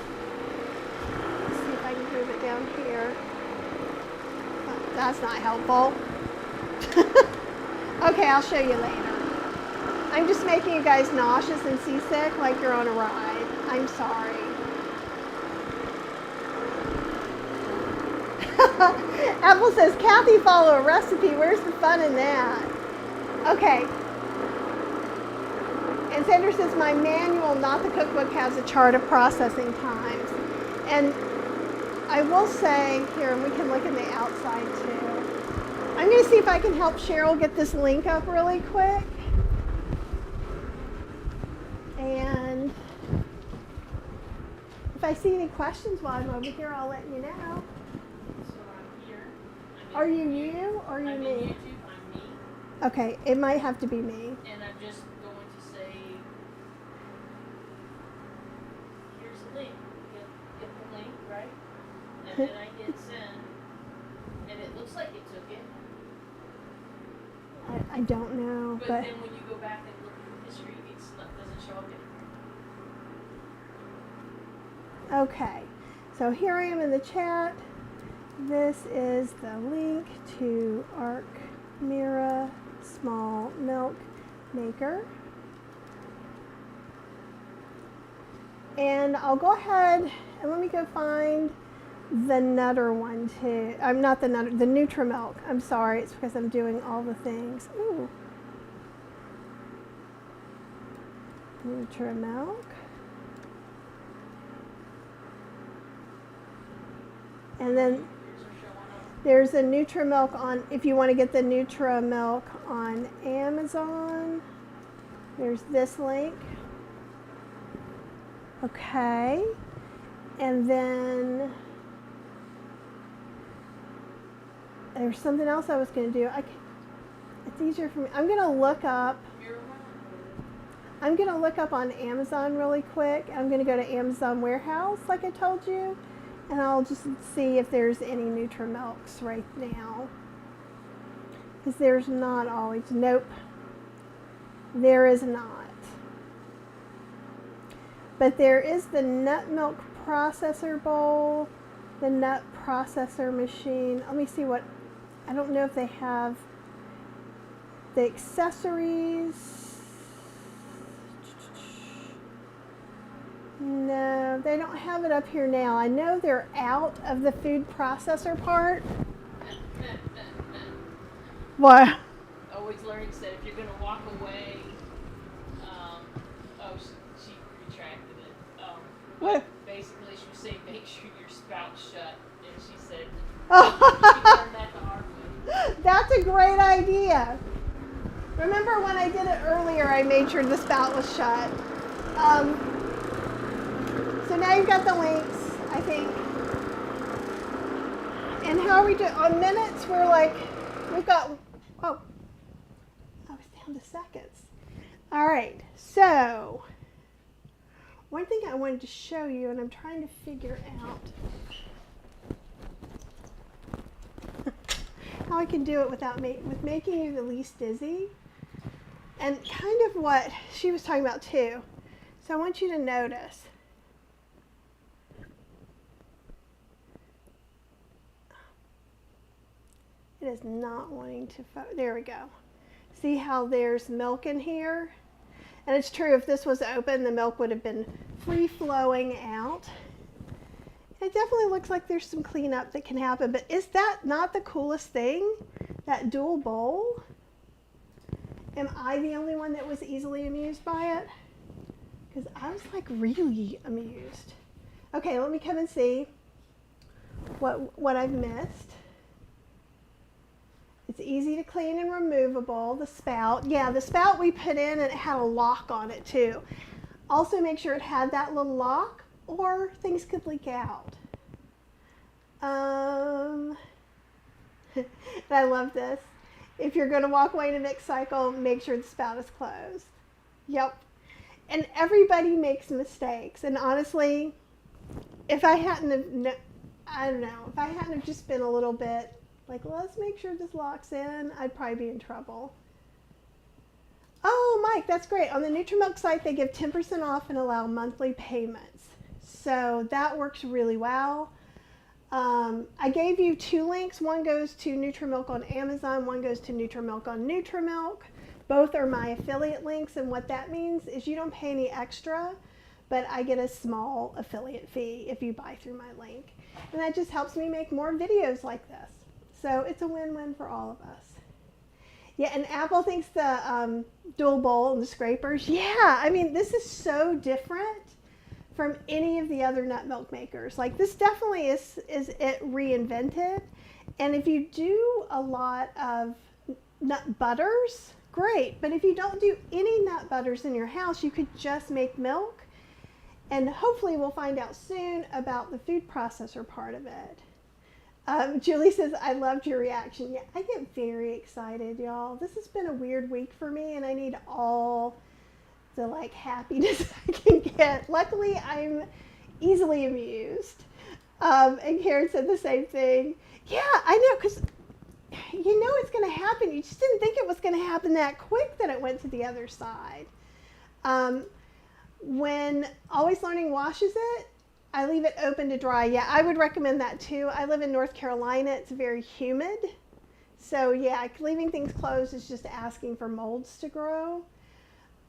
see if I can move it down here. Oh, that's not helpful. Okay, I'll show you later. I'm just making you guys nauseous and seasick like you're on a ride. I'm sorry. Apple says, Kathy, follow a recipe. Where's the fun in that? Okay. And Sandra says, my manual, not the cookbook, has a chart of processing times. And I will say, here, and we can look in the outside too. I'm going to see if I can help Cheryl get this link up really quick. And if I see any questions while I'm over here, I'll let you know. Are you you or are you I'm me? in YouTube, I'm me. Okay, it might have to be me. And I'm just going to say, here's the link. Get the link, right? And then I hit send. And it looks like it took it. I don't know, But then when you go back and look at the history, it doesn't show up anymore. okay. So here I am in the chat. This is the link to Arc Mira Small Milk Maker. And I'll go ahead and let me go find the Nutter one too. I'm not the Nutter, the Nutramilk. I'm sorry, it's because I'm doing all the things. Ooh. Nutramilk. And then there's a Nutramilk on, if you want to get the Nutramilk on Amazon, there's this link. Okay. And then there's something else I was going to do. It's easier for me. I'm going to look up on Amazon really quick. I'm going to go to Amazon Warehouse like I told you. And I'll just see if there's any Nutramilks right now. Because there's not always. Nope. There is not. But there is the nut milk processor bowl, the nut processor machine. Let me see what, I don't know if they have the accessories. No, they don't have it up here now. I know they're out of the food processor part. What? Always Learning said if you're going to walk away, she retracted it. What? Basically, she was saying make sure your spout's shut, and she said she Oh, learned that the hard way. that's a great idea. Remember when I did it earlier, I made sure the spout was shut. So now you've got the links, I think. And how are we doing? On minutes, we're like, we've got, oh, I was down to seconds. All right, so one thing I wanted to show you, and I'm trying to figure out how I can do it without with making you the least dizzy, and kind of what she was talking about too. So I want you to notice. It is not wanting to, there we go. See how there's milk in here? And it's true, if this was open, the milk would have been free flowing out. It definitely looks like there's some cleanup that can happen, but is that not the coolest thing? That dual bowl? Am I the only one that was easily amused by it? Because I was like really amused. Okay, let me come and see what I've missed. It's easy to clean and removable. The spout, yeah, the spout we put in and it had a lock on it too. Also make sure it had that little lock or things could leak out. And I love this. If you're going to walk away in the next cycle, make sure the spout is closed. Yep. And everybody makes mistakes. And honestly, if I hadn't have, I don't know, if I hadn't have just been a little bit like, let's make sure this locks in, I'd probably be in trouble. Oh, Mike, that's great. On the Nutramilk site, they give 10% off and allow monthly payments. So that works really well. I gave you 2 links. One goes to Nutramilk on Amazon. One goes to Nutramilk on Nutramilk. Both are my affiliate links. And what that means is you don't pay any extra, but I get a small affiliate fee if you buy through my link. And that just helps me make more videos like this. So it's a win-win for all of us. Yeah, and Apple thinks the dual bowl and the scrapers. Yeah, I mean, this is so different from any of the other nut milk makers. Like this definitely is it reinvented. And if you do a lot of nut butters, great. But if you don't do any nut butters in your house, you could just make milk. And hopefully we'll find out soon about the food processor part of it. Julie says, I loved your reaction. Yeah, I get very excited, y'all. This has been a weird week for me, and I need all the like happiness I can get. Luckily, I'm easily amused. And Karen said the same thing. Yeah, I know, because you know it's going to happen. You just didn't think it was going to happen that quick that it went to the other side. When Always Learning washes it, I leave it open to dry. Yeah, I would recommend that too. I live in North Carolina. It's very humid. So yeah, leaving things closed is just asking for molds to grow.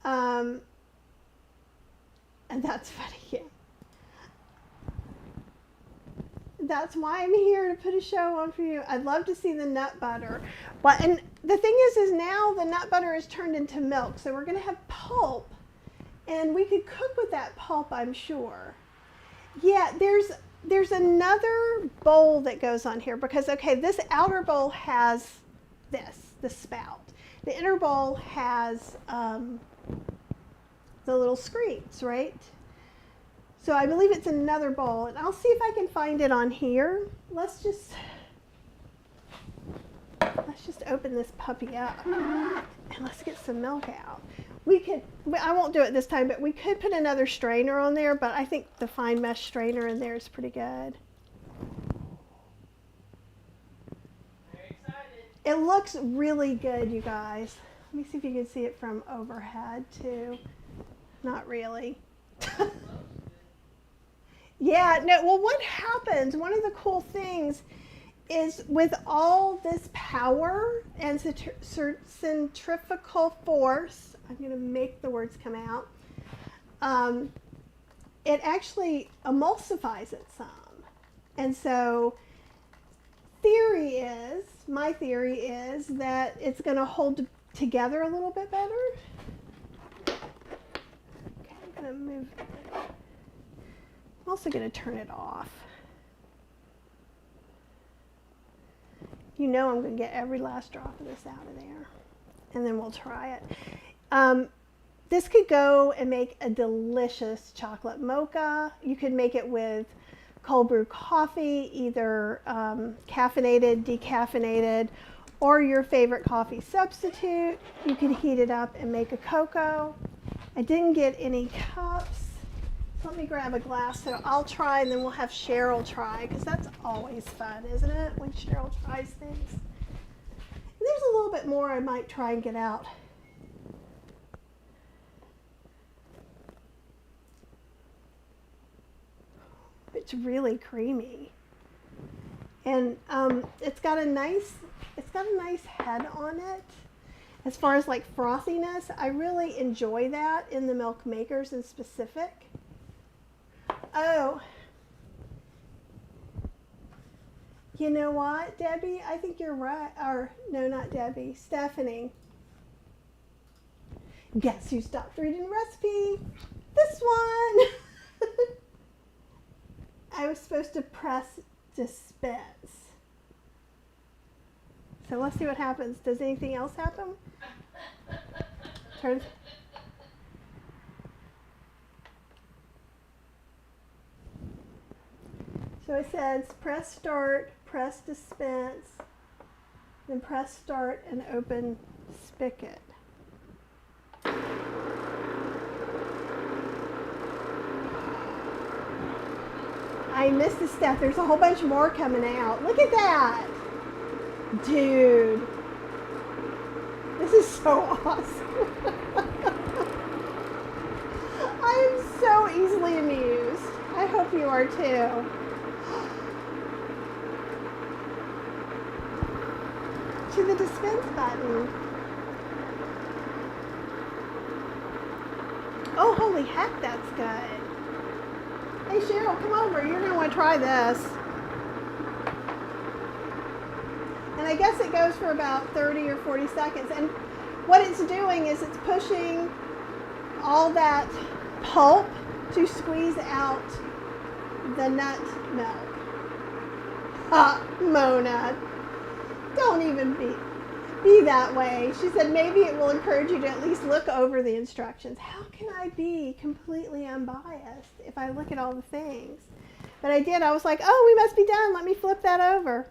And that's funny, yeah. That's why I'm here to put a show on for you. I'd love to see the nut butter. But, and the thing is now the nut butter is turned into milk. So we're going to have pulp. And we could cook with that pulp, I'm sure. Yeah, there's another bowl that goes on here because, okay, this outer bowl has the spout. The inner bowl has the little screens, right? So I believe it's another bowl, and I'll see if I can find it on here. Let's just open this puppy up and let's get some milk out. We could, I won't do it this time, but we could put another strainer on there, but I think the fine mesh strainer in there is pretty good. Very excited. It looks really good, you guys. Let me see if you can see it from overhead too. Not really. Yeah, no, well, what happens, one of the cool things is with all this power and centrifugal force, I'm going to make the words come out, it actually emulsifies it some. And so my theory is that it's going to hold together a little bit better. Okay, I'm going to move. I'm also going to turn it off. You know I'm going to get every last drop of this out of there. And then we'll try it. This could go and make a delicious chocolate mocha. You could make it with cold brew coffee, either caffeinated, decaffeinated, or your favorite coffee substitute. You can heat it up and make a cocoa. I didn't get any cups. Let me grab a glass so I'll try, and then we'll have Cheryl try, because that's always fun, isn't it, when Cheryl tries things? And there's a little bit more I might try and get out. It's really creamy, and it's got a nice head on it. As far as like frothiness, I really enjoy that in the milk makers in specific. Oh, you know what, Debbie? I think you're right. Or no, not Debbie. Stephanie. Guess who stopped reading the recipe? This one. I was supposed to press dispense. So let's see what happens. Does anything else happen? Turn. So it says press start, press dispense, then press start and open spigot. I missed the step. There's a whole bunch more coming out. Look at that. Dude. This is so awesome. I am so easily amused. I hope you are too. To the dispense button. Oh, holy heck, that's good. Hey Cheryl, come over. You're going to want to try this. And I guess it goes for about 30 or 40 seconds. And what it's doing is it's pushing all that pulp to squeeze out the nut milk. Mona, don't even be that way. She said maybe it will encourage you to at least look over the instructions. How can I be completely unbiased if I look at all the things? But I did. I was like, oh, we must be done. Let me flip that over.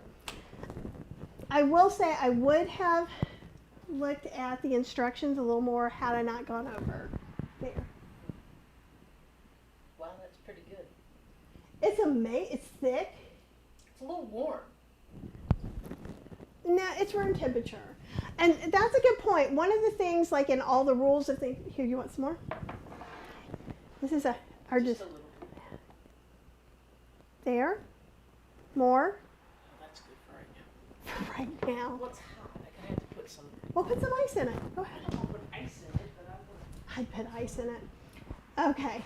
I will say I would have looked at the instructions a little more had I not gone over there. Wow, that's pretty good. It's amazing. It's thick. It's a little warm. No, it's room temperature. And that's a good point. One of the things, like in all the rules of things, here, you want some more? This is our just a little bit. There. More. Oh, that's good for right now. For right now. What's hot? I'm gonna have to put some. We'll put some ice in it. Go ahead. I don't put ice in it, but I will. I'd put ice in it. Okay.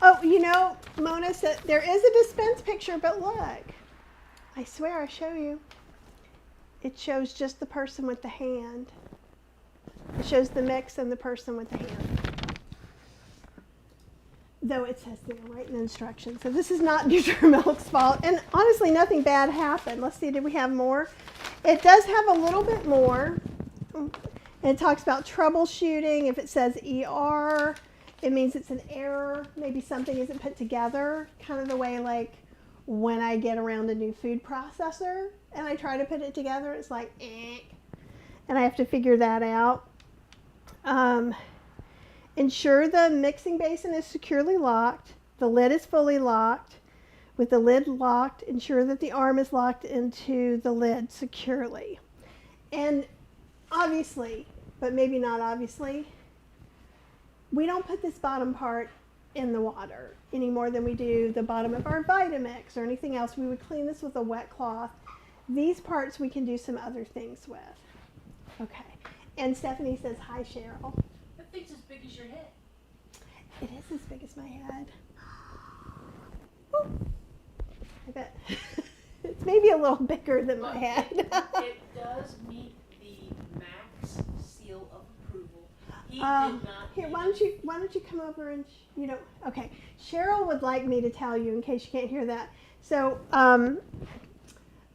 Oh, you know, Mona said there is a dispense picture, but look. I swear I show you. It shows just the person with the hand. It shows the mix and the person with the hand. Though it says there right in the instructions. So this is not Nutramilk's fault. And honestly, nothing bad happened. Let's see, did we have more? It does have a little bit more. And it talks about troubleshooting. If it says ER, it means it's an error. Maybe something isn't put together. Kind of the way like when I get around a new food processor and I try to put it together, it's like, eh. And I have to figure that out. Ensure the mixing basin is securely locked. The lid is fully locked. With the lid locked, ensure that the arm is locked into the lid securely. And obviously, but maybe not obviously, we don't put this bottom part in the water any more than we do the bottom of our Vitamix or anything else. We would clean this with a wet cloth. These parts we can do some other things with. Okay. And Stephanie says, hi, Cheryl. That thing's as big as your head. It is as big as my head. Woo. I bet. It's maybe a little bigger than my head. It does meet the max seal of approval. He did not. Here, why don't you come over and okay. Cheryl would like me to tell you in case you can't hear that. So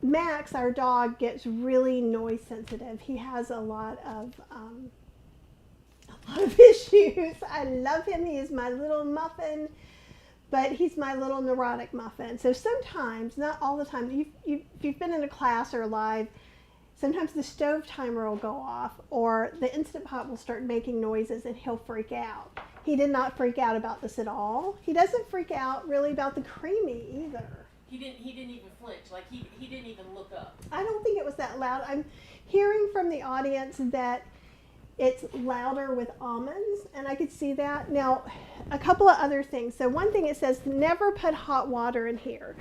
Max, our dog, gets really noise sensitive. He has a lot of issues. I love him. He is my little muffin, but he's my little neurotic muffin. So sometimes, not all the time, if you've been in a class or live, sometimes the stove timer will go off or the Instant Pot will start making noises and he'll freak out. He did not freak out about this at all. He doesn't freak out really about the creamy either. He didn't even flinch. Like he didn't even look up. I don't think it was that loud. I'm hearing from the audience that it's louder with almonds, and I could see that. Now, a couple of other things. So one thing, it says never put hot water in here.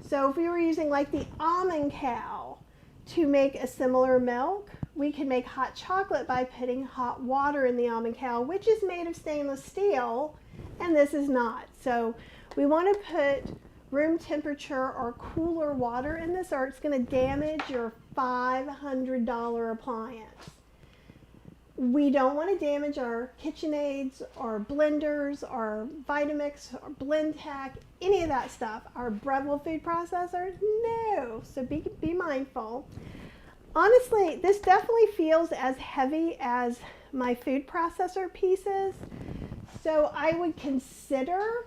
So if we were using like the almond cow to make a similar milk, we can make hot chocolate by putting hot water in the almond cow, which is made of stainless steel, and this is not. So we want to put room temperature or cooler water in this, or it's going to damage your $500 appliance. We don't want to damage our KitchenAids or blenders or Vitamix or BlendTech, any of that stuff. Our Breville food processor, no. So be mindful. Honestly, this definitely feels as heavy as my food processor pieces. So I would consider,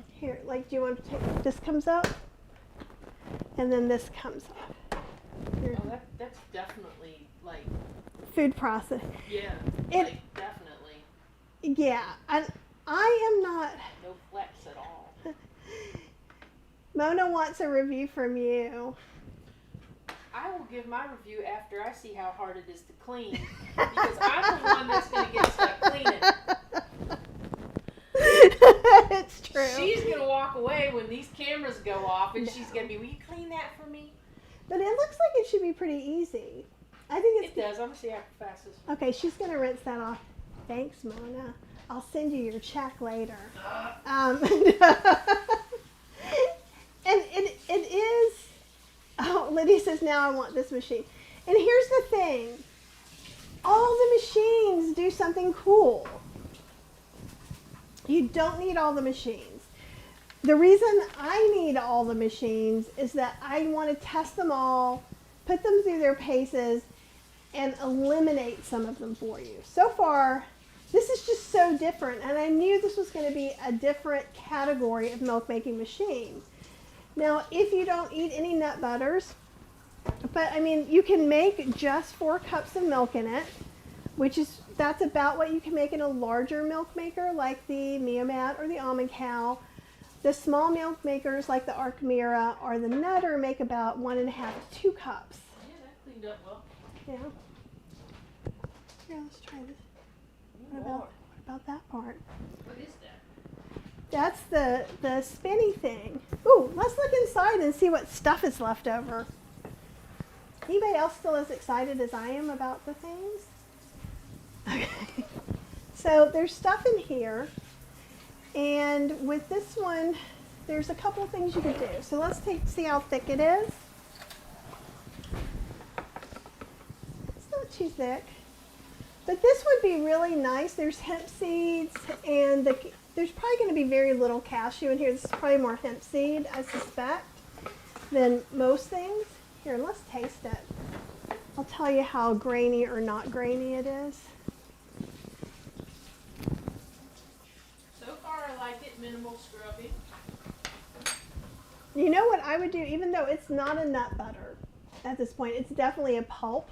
here, like, do you want to take, this comes up and then this comes up. Here. Oh, that's definitely like food process. Yeah, like definitely. Yeah, and I am not. No flex at all. Mona wants a review from you. I will give my review after I see how hard it is to clean, because I'm the one that's going to get stuck cleaning. It's true. She's going to walk away when these cameras go off, and she's going to be, will you clean that for me? But it looks like it should be pretty easy. I think it does. I'm going to see how fast this. Okay, she's going to rinse that off. Thanks, Mona. I'll send you your check later. And it is, oh, Lydia says, now I want this machine. And here's the thing. All the machines do something cool. You don't need all the machines. The reason I need all the machines is that I want to test them all, put them through their paces, and eliminate some of them for you. So far, this is just so different, and I knew this was going to be a different category of milk making machine. Now, if you don't eat any nut butters, but I mean, you can make just 4 cups of milk in it, that's about what you can make in a larger milk maker like the Meomat or the Almond Cow. The small milk makers like the Archmira or the Nutra make about 1.5 to 2 cups. Yeah, that cleaned up well. Yeah. Here, let's try this. What about that part? What is that? That's the spinny thing. Ooh, let's look inside and see what stuff is left over. Anybody else still as excited as I am about the things? Okay. So there's stuff in here. And with this one, there's a couple of things you could do. So let's see how thick it is. It's not too thick. But this would be really nice. There's hemp seeds, and there's probably going to be very little cashew in here. This is probably more hemp seed, I suspect, than most things. Here, let's taste it. I'll tell you how grainy or not grainy it is. So far, I like it. Minimal scrubbing. You know what I would do, even though it's not a nut butter at this point, it's definitely a pulp.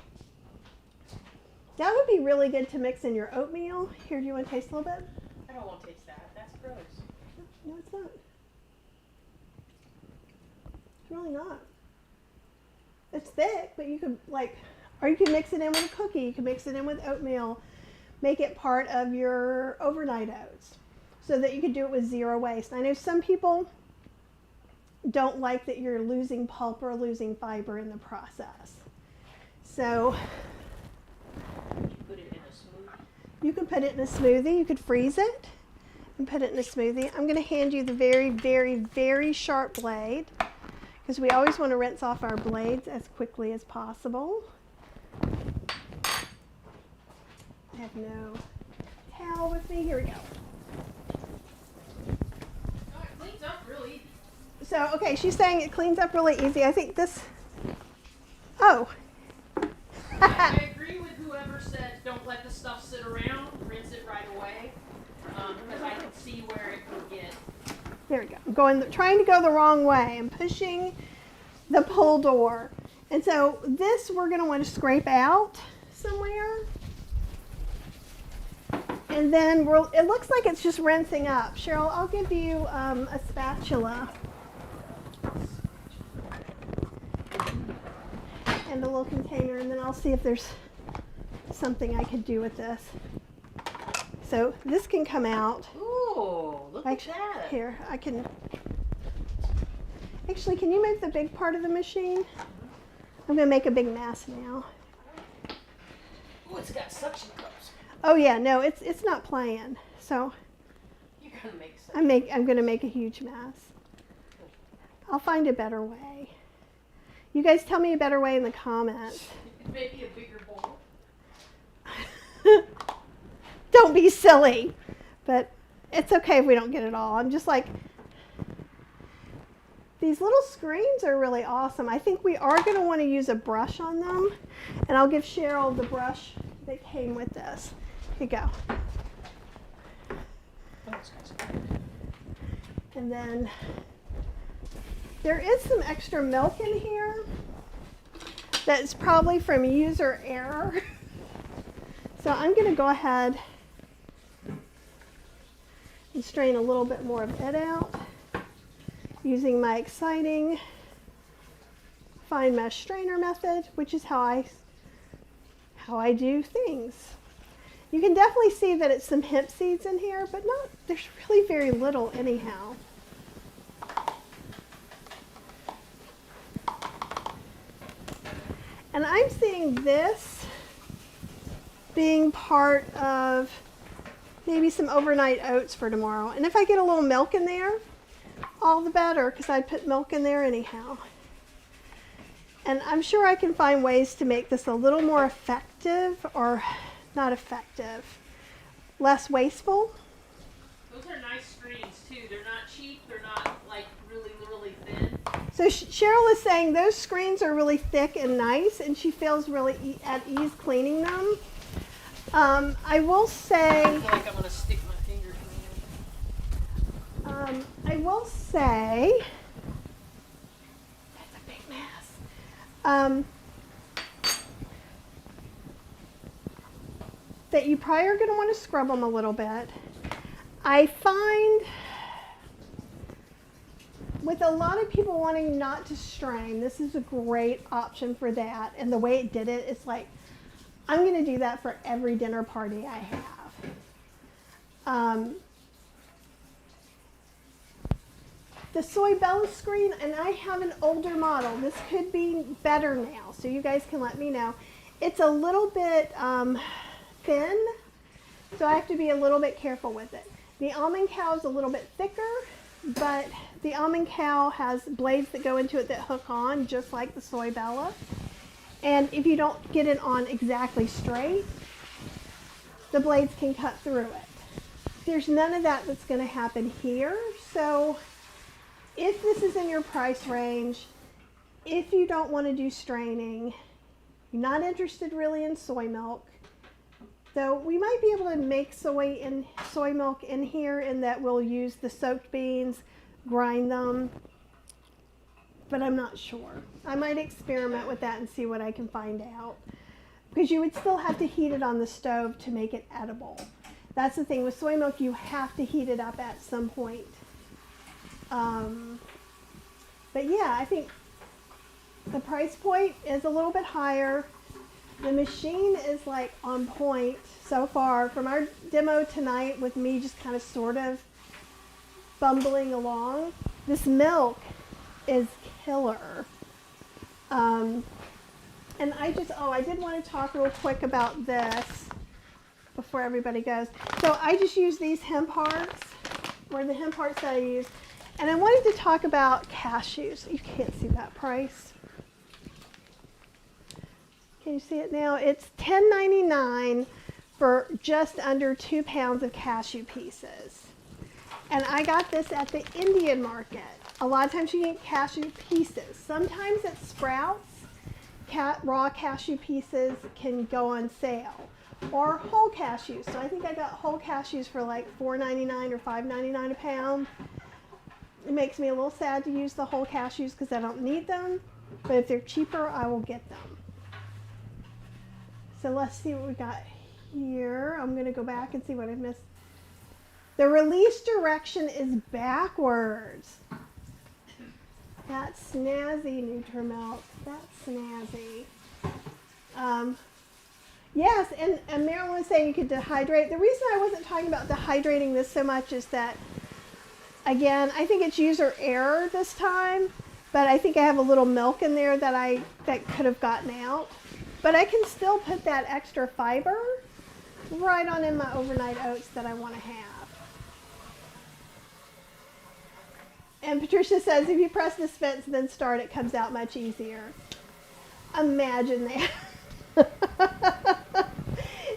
That would be really good to mix in your oatmeal. Here, do you want to taste a little bit? I don't want to taste that. That's gross. No, it's not. It's really not. It's thick, but you could or you could mix it in with a cookie. You could mix it in with oatmeal. Make it part of your overnight oats so that you could do it with 0 waste. I know some people don't like that you're losing pulp or losing fiber in the process. So you can put it in a smoothie. You could freeze it and put it in a smoothie. I'm going to hand you the very, very, very sharp blade because we always want to rinse off our blades as quickly as possible. I have no towel with me. Here we go. Oh, it cleans up real easy. So, okay, she's saying it cleans up really easy. I think this, oh. I agree with whoever said don't let the stuff sit around, rinse it right away, because I can see where it could get. There we go. I'm trying to go the wrong way. I'm pushing the pull door. And so this we're going to want to scrape out somewhere. And then it looks like it's just rinsing up. Cheryl, I'll give you a spatula. And a little container, and then I'll see if there's something I could do with this. So this can come out. Ooh, look at that. Here, I can. Actually, can you move the big part of the machine? I'm going to make a big mess now. Ooh, it's got suction cups. Oh yeah, no, it's not playing. So You're gonna make I'm going to make a huge mess. I'll find a better way. You guys tell me a better way in the comments. Maybe a bigger bowl. Don't be silly. But it's okay if we don't get it all. I'm just like, these little screens are really awesome. I think we are going to want to use a brush on them. And I'll give Cheryl the brush that came with this. Here you go. And then there is some extra milk in here that's probably from user error. So I'm going to go ahead and strain a little bit more of it out using my exciting fine mesh strainer method, which is how I do things. You can definitely see that it's some hemp seeds in here, but there's really very little anyhow. And I'm seeing this being part of maybe some overnight oats for tomorrow. And if I get a little milk in there, all the better, because I'd put milk in there anyhow. And I'm sure I can find ways to make this a little more effective, or not effective, less wasteful. Those are nice screens too. They're not cheap. They're not like really, really thin. So Cheryl is saying those screens are really thick and nice, and she feels really at ease cleaning them. I will say, I feel like I'm gonna stick my finger in them. I will say, that's a big mess. That you probably are going to want to scrub them a little bit. I find with a lot of people wanting not to strain, this is a great option for that. And the way it did it, it's like, I'm going to do that for every dinner party I have. The Soy Bella screen, and I have an older model. This could be better now, so you guys can let me know. It's a little bit thin, so I have to be a little bit careful with it. The Almond Cow is a little bit thicker, but the Almond Cow has blades that go into it that hook on, just like the Soy Bella. And if you don't get it on exactly straight, the blades can cut through it. There's none of that that's going to happen here, so if this is in your price range, if you don't want to do straining, you're not interested really in soy milk, though we might be able to make soy milk in here, in that we'll use the soaked beans, grind them, but I'm not sure. I might experiment with that and see what I can find out, because you would still have to heat it on the stove to make it edible. That's the thing with soy milk, you have to heat it up at some point. But yeah, I think the price point is a little bit higher. The machine is like on point so far from our demo tonight, with me just kind of sort of bumbling along. This milk is killer. And I did want to talk real quick about this before everybody goes. So I just use these hemp hearts, or the hemp hearts that I use. And I wanted to talk about cashews. You can't see that price. Can you see it now? It's $10.99 for just under 2 pounds of cashew pieces. And I got this at the Indian market. A lot of times you get cashew pieces. Sometimes at Sprouts, raw cashew pieces can go on sale. Or whole cashews. So I think I got whole cashews for like $4.99 or $5.99 a pound. It makes me a little sad to use the whole cashews because I don't need them. But if they're cheaper, I will get them. So let's see what we got here. I'm going to go back and see what I missed. The release direction is backwards. That's snazzy, Nutramilk. That's snazzy. Yes, and Marilyn was saying you could dehydrate. The reason I wasn't talking about dehydrating this so much is that, again, I think it's user error this time, but I think I have a little milk in there that could have gotten out. But I can still put that extra fiber right on in my overnight oats that I want to have. And Patricia says if you press dispense and then start, it comes out much easier. Imagine that.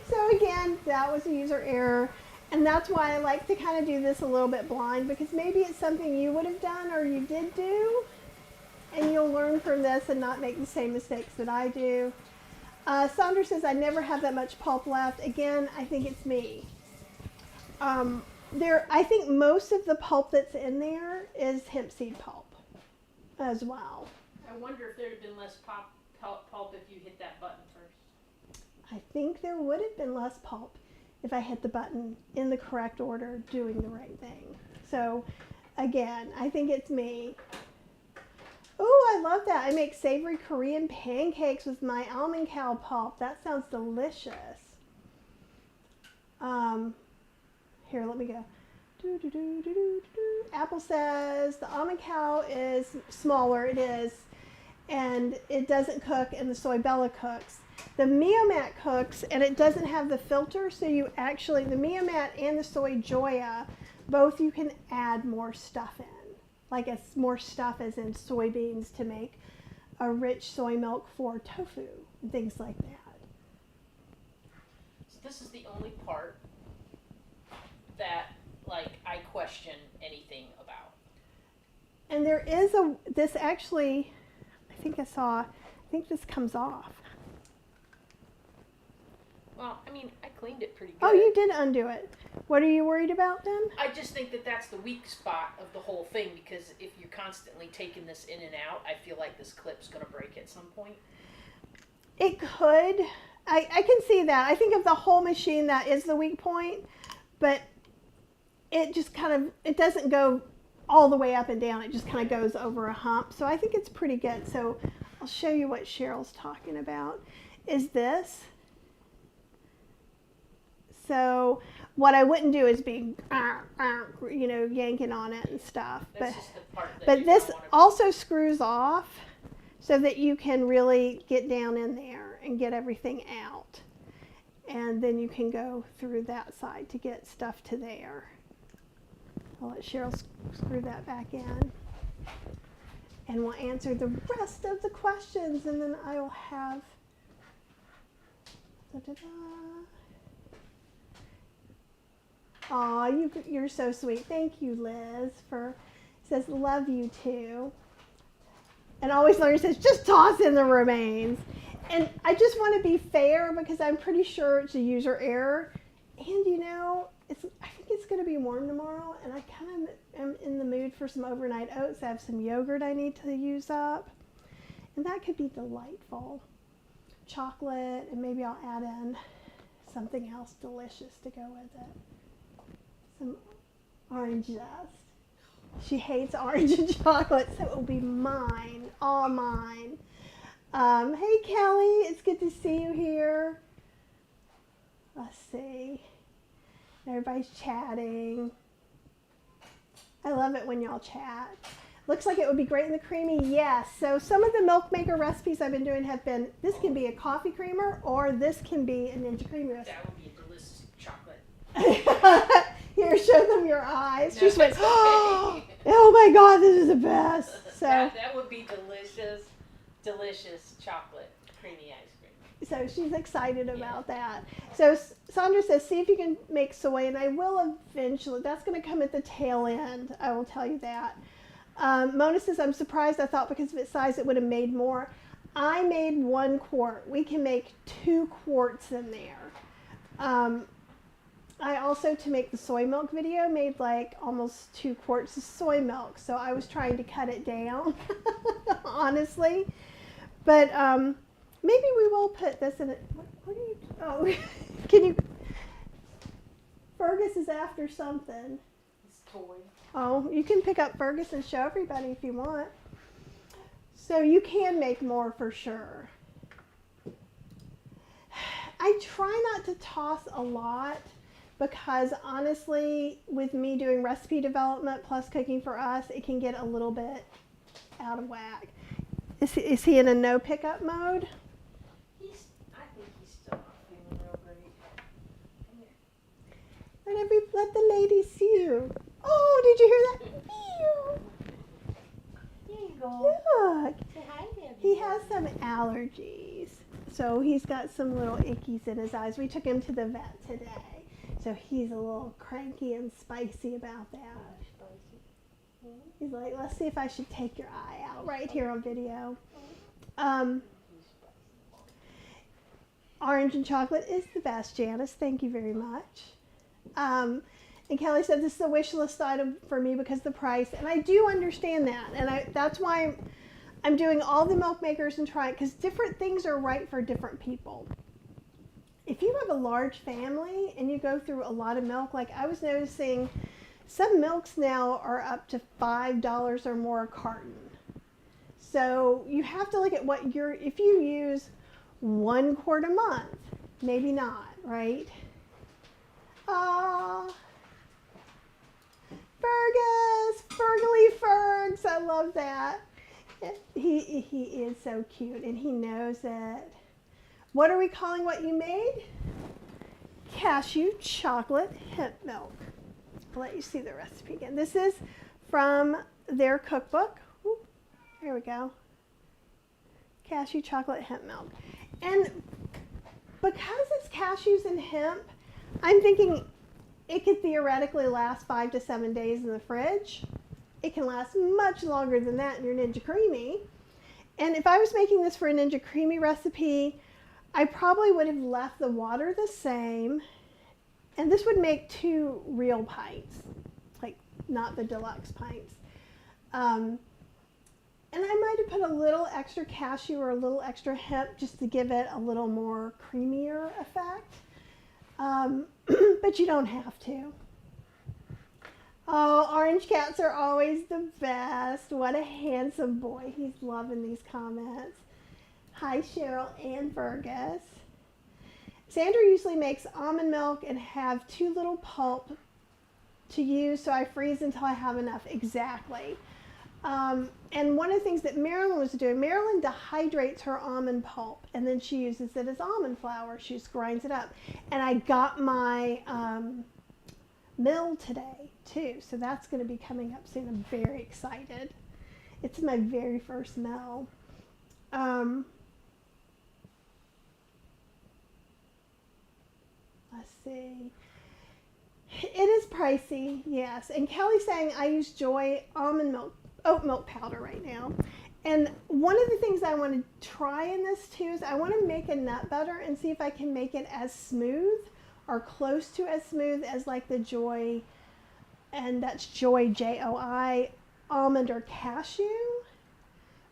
So again, that was a user error. And that's why I like to kind of do this a little bit blind, because maybe it's something you would have done or you did do, and you'll learn from this and not make the same mistakes that I do. Sandra says, I never have that much pulp left. Again, I think it's me. I think most of the pulp that's in there is hemp seed pulp as well. I wonder if there'd have been less pulp if you hit that button first. I think there would have been less pulp if I hit the button in the correct order, doing the right thing. So again, I think it's me. Oh, I love that. I make savory Korean pancakes with my almond cow pulp. That sounds delicious. Here, let me go. Apple says the almond cow is smaller. It is. And it doesn't cook, and the Soy Bella cooks. The Meomat cooks, and it doesn't have the filter, so you actually, the Meomat and the Soy Joya, both you can add more stuff in. Like more stuff as in soybeans to make a rich soy milk for tofu and things like that. So this is the only part that, like, I question anything about. And there is this actually, I think this comes off. Well, I mean, I cleaned it pretty good. Oh, you did undo it. What are you worried about then? I just think that that's the weak spot of the whole thing, because if you're constantly taking this in and out, I feel like this clip's going to break at some point. It could. I can see that. I think of the whole machine, that is the weak point, but it just kind of, it doesn't go all the way up and down. It just kind of goes over a hump. So I think it's pretty good. So I'll show you what Cheryl's talking about. Is this. So what I wouldn't do is be, yanking on it and stuff. That's just the part that but you this don't want to... also screws off so that you can really get down in there and get everything out. And then you can go through that side to get stuff to there. I'll let Cheryl screw that back in. And we'll answer the rest of the questions, and then I will have... Aw, you're so sweet. Thank you, Liz, says love you too. And Always Learning says just toss in the remains. And I just want to be fair because I'm pretty sure it's a user error. And I think it's going to be warm tomorrow, and I kind of am in the mood for some overnight oats. I have some yogurt I need to use up, and that could be delightful. Chocolate, and maybe I'll add in something else delicious to go with it. Some orange zest. She hates orange and chocolate, so it will be mine, all mine. Hey Kelly, it's good to see you here. Let's see. Everybody's chatting. I love it when y'all chat. Looks like it would be great in the creamy. Yes. So some of the milk maker recipes I've been doing have been, this can be a coffee creamer or this can be a Ninja Creamy recipe. That would be a delicious chocolate. Here, show them your eyes. No, She just went, okay. oh my God, this is the best. So that would be delicious chocolate creamy ice cream. So she's excited about that. So Sandra says, see if you can make soy, and I will eventually. That's going to come at the tail end. I will tell you that. Mona says, I'm surprised. I thought because of its size it would have made more. I made 1 quart. We can make 2 quarts in there. I also, to make the soy milk video, made like almost 2 quarts of soy milk. So I was trying to cut it down, honestly. But maybe we will put this in it. What are you, oh, can you, Fergus is after something. His toy. Oh, you can pick up Fergus and show everybody if you want. So you can make more for sure. I try not to toss a lot because honestly, with me doing recipe development plus cooking for us, it can get a little bit out of whack. Is he in a no pickup mode? I think he's still not feeling real great. Let the lady see you. Oh, did you hear that? There you go. Look. Say hi, Debbie. He has some allergies. So he's got some little ickies in his eyes. We took him to the vet today. So he's a little cranky and spicy about that. He's like, let's see if I should take your eye out right here on video. Orange and chocolate is the best, Janice. Thank you very much. And Kelly said this is a wish list item for me because of the price. And I do understand that. And that's why I'm doing all the milk makers and trying, because different things are right for different people. If you have a large family and you go through a lot of milk, like I was noticing some milks now are up to $5 or more a carton. So you have to look at what if you use 1 quart a month, maybe not, right? Fergus, Fergly Fergs, I love that. He is so cute and he knows it. What are we calling what you made? Cashew chocolate hemp milk. I'll let you see the recipe again. This is from their cookbook. Ooh, there we go. Cashew chocolate hemp milk. And because it's cashews and hemp, I'm thinking it could theoretically last 5 to 7 days in the fridge. It can last much longer than that in your Ninja Creamy. And if I was making this for a Ninja Creamy recipe, I probably would have left the water the same. And this would make 2 real pints, like not the deluxe pints. And I might have put a little extra cashew or a little extra hemp just to give it a little more creamier effect. But you don't have to. Oh, orange cats are always the best. What a handsome boy. He's loving these comments. Hi, Cheryl and Fergus. Sandra usually makes almond milk and have too little pulp to use, so I freeze until I have enough. Exactly. And one of the things that Marilyn was doing, Marilyn dehydrates her almond pulp and then she uses it as almond flour. She just grinds it up. And I got my mill today too, so that's going to be coming up soon. I'm very excited. It's my very first mill. Let's see. It is pricey, yes. And Kelly's saying I use Joy oat milk powder right now. And one of the things I want to try in this too is I want to make a nut butter and see if I can make it as smooth or close to as smooth as like the Joy, and that's Joy, J-O-I, almond or cashew.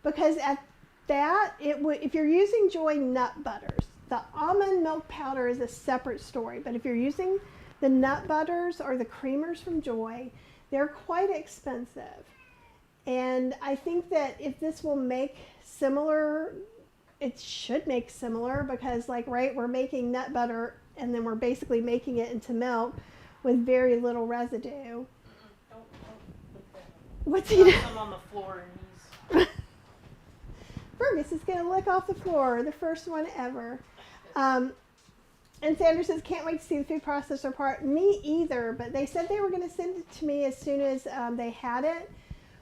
Because at that, if you're using Joy nut butters, the almond milk powder is a separate story. But if you're using the nut butters or the creamers from Joy, they're quite expensive. And I think that if this will make similar, it should make similar because like, right, we're making nut butter and then we're basically making it into milk with very little residue. Don't put that. What's he doing? I'm on the floor and he's... Fergus is going to lick off the floor, the first one ever. And Sandra says, can't wait to see the food processor part. Me either, but they said they were going to send it to me as soon as they had it.